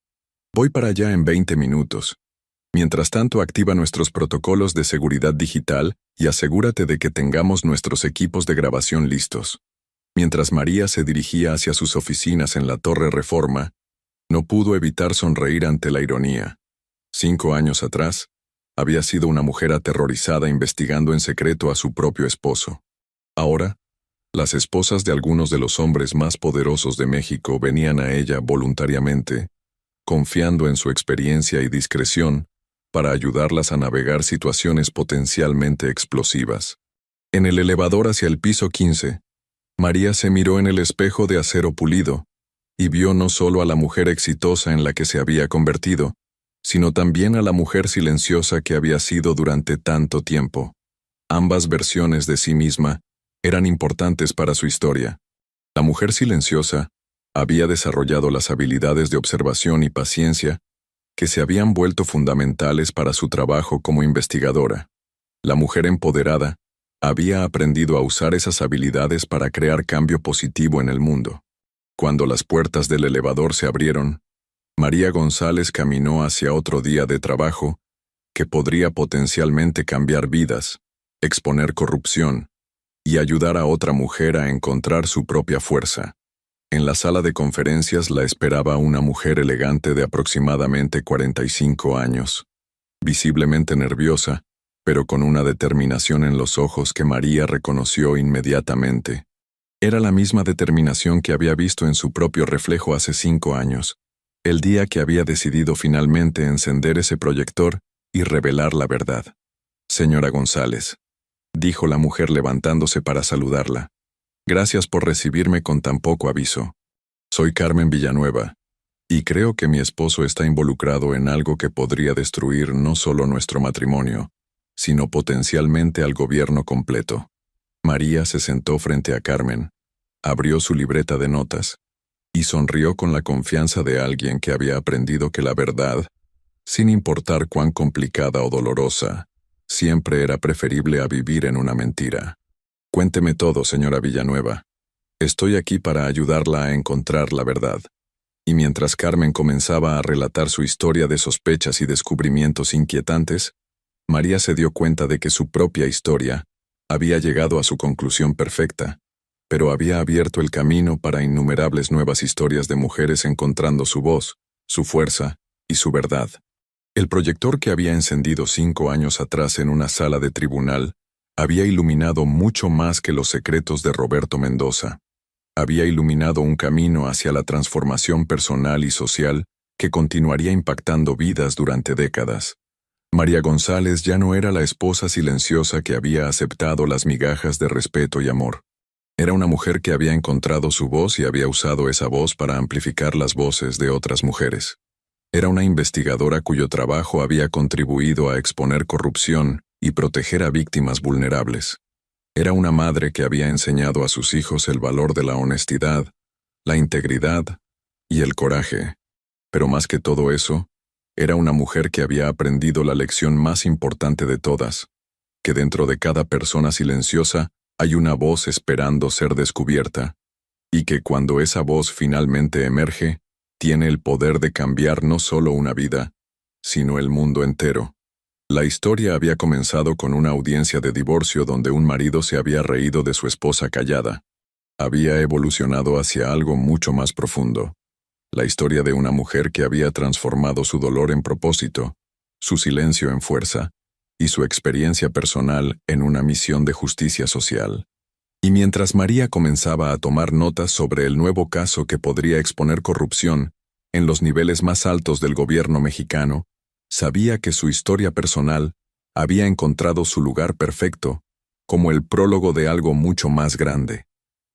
Voy para allá en 20 minutos. Mientras tanto, activa nuestros protocolos de seguridad digital y asegúrate de que tengamos nuestros equipos de grabación listos. Mientras María se dirigía hacia sus oficinas en la Torre Reforma, no pudo evitar sonreír ante la ironía. 5 años atrás, había sido una mujer aterrorizada investigando en secreto a su propio esposo. Ahora, las esposas de algunos de los hombres más poderosos de México venían a ella voluntariamente, confiando en su experiencia y discreción para ayudarlas a navegar situaciones potencialmente explosivas. En el elevador hacia el piso 15, María se miró en el espejo de acero pulido y vio no solo a la mujer exitosa en la que se había convertido, sino también a la mujer silenciosa que había sido durante tanto tiempo. Ambas versiones de sí misma eran importantes para su historia. La mujer silenciosa había desarrollado las habilidades de observación y paciencia que se habían vuelto fundamentales para su trabajo como investigadora. La mujer empoderada había aprendido a usar esas habilidades para crear cambio positivo en el mundo. Cuando las puertas del elevador se abrieron, María González caminó hacia otro día de trabajo que podría potencialmente cambiar vidas, exponer corrupción y ayudar a otra mujer a encontrar su propia fuerza. En la sala de conferencias la esperaba una mujer elegante de aproximadamente 45 años, visiblemente nerviosa, pero con una determinación en los ojos que María reconoció inmediatamente. Era la misma determinación que había visto en su propio reflejo hace 5 años, el día que había decidido finalmente encender ese proyector y revelar la verdad. Señora González, dijo la mujer levantándose para saludarla. Gracias por recibirme con tan poco aviso. Soy Carmen Villanueva, y creo que mi esposo está involucrado en algo que podría destruir no solo nuestro matrimonio, sino potencialmente al gobierno completo. María se sentó frente a Carmen, abrió su libreta de notas, y sonrió con la confianza de alguien que había aprendido que la verdad, sin importar cuán complicada o dolorosa, siempre era preferible a vivir en una mentira. Cuénteme todo, señora Villanueva. Estoy aquí para ayudarla a encontrar la verdad. Y mientras Carmen comenzaba a relatar su historia de sospechas y descubrimientos inquietantes, María se dio cuenta de que su propia historia había llegado a su conclusión perfecta, pero había abierto el camino para innumerables nuevas historias de mujeres encontrando su voz, su fuerza y su verdad. El proyector que había encendido 5 años atrás en una sala de tribunal había iluminado mucho más que los secretos de Roberto Mendoza. Había iluminado un camino hacia la transformación personal y social que continuaría impactando vidas durante décadas. María González ya no era la esposa silenciosa que había aceptado las migajas de respeto y amor. Era una mujer que había encontrado su voz y había usado esa voz para amplificar las voces de otras mujeres. Era una investigadora cuyo trabajo había contribuido a exponer corrupción y proteger a víctimas vulnerables. Era una madre que había enseñado a sus hijos el valor de la honestidad, la integridad y el coraje. Pero más que todo eso, era una mujer que había aprendido la lección más importante de todas, que dentro de cada persona silenciosa hay una voz esperando ser descubierta, y que cuando esa voz finalmente emerge, tiene el poder de cambiar no solo una vida, sino el mundo entero. La historia había comenzado con una audiencia de divorcio donde un marido se había reído de su esposa callada. Había evolucionado hacia algo mucho más profundo. La historia de una mujer que había transformado su dolor en propósito, su silencio en fuerza, y su experiencia personal en una misión de justicia social. Y mientras María comenzaba a tomar notas sobre el nuevo caso que podría exponer corrupción en los niveles más altos del gobierno mexicano, sabía que su historia personal había encontrado su lugar perfecto, como el prólogo de algo mucho más grande.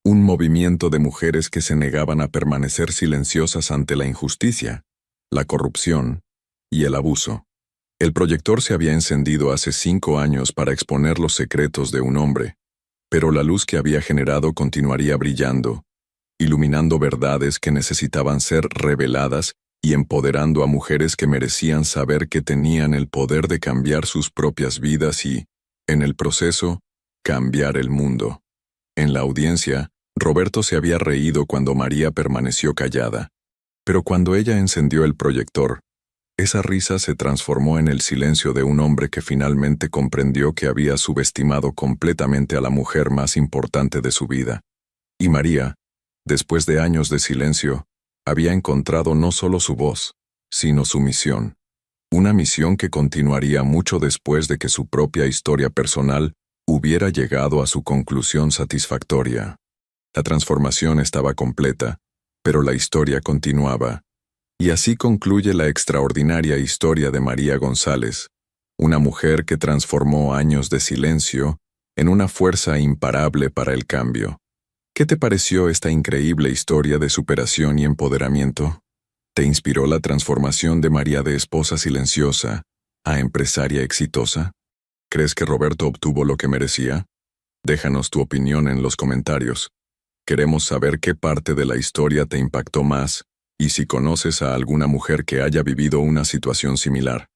Un movimiento de mujeres que se negaban a permanecer silenciosas ante la injusticia, la corrupción y el abuso. El proyector se había encendido hace 5 años para exponer los secretos de un hombre, pero la luz que había generado continuaría brillando, iluminando verdades que necesitaban ser reveladas y empoderando a mujeres que merecían saber que tenían el poder de cambiar sus propias vidas y, en el proceso, cambiar el mundo. En la audiencia, Roberto se había reído cuando María permaneció callada, pero cuando ella encendió el proyector, esa risa se transformó en el silencio de un hombre que finalmente comprendió que había subestimado completamente a la mujer más importante de su vida. Y María, después de años de silencio, había encontrado no solo su voz, sino su misión. Una misión que continuaría mucho después de que su propia historia personal hubiera llegado a su conclusión satisfactoria. La transformación estaba completa, pero la historia continuaba. Y así concluye la extraordinaria historia de María González, una mujer que transformó años de silencio en una fuerza imparable para el cambio. ¿Qué te pareció esta increíble historia de superación y empoderamiento? ¿Te inspiró la transformación de María de esposa silenciosa a empresaria exitosa? ¿Crees que Roberto obtuvo lo que merecía? Déjanos tu opinión en los comentarios. Queremos saber qué parte de la historia te impactó más y si conoces a alguna mujer que haya vivido una situación similar.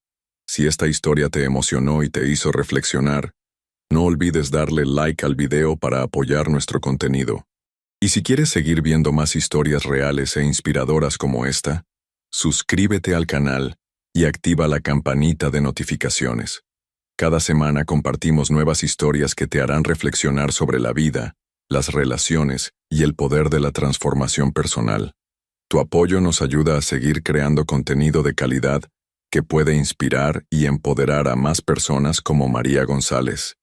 Si esta historia te emocionó y te hizo reflexionar, no olvides darle like al video para apoyar nuestro contenido. Y si quieres seguir viendo más historias reales e inspiradoras como esta, suscríbete al canal y activa la campanita de notificaciones. Cada semana compartimos nuevas historias que te harán reflexionar sobre la vida, las relaciones y el poder de la transformación personal. Tu apoyo nos ayuda a seguir creando contenido de calidad que puede inspirar y empoderar a más personas como María González.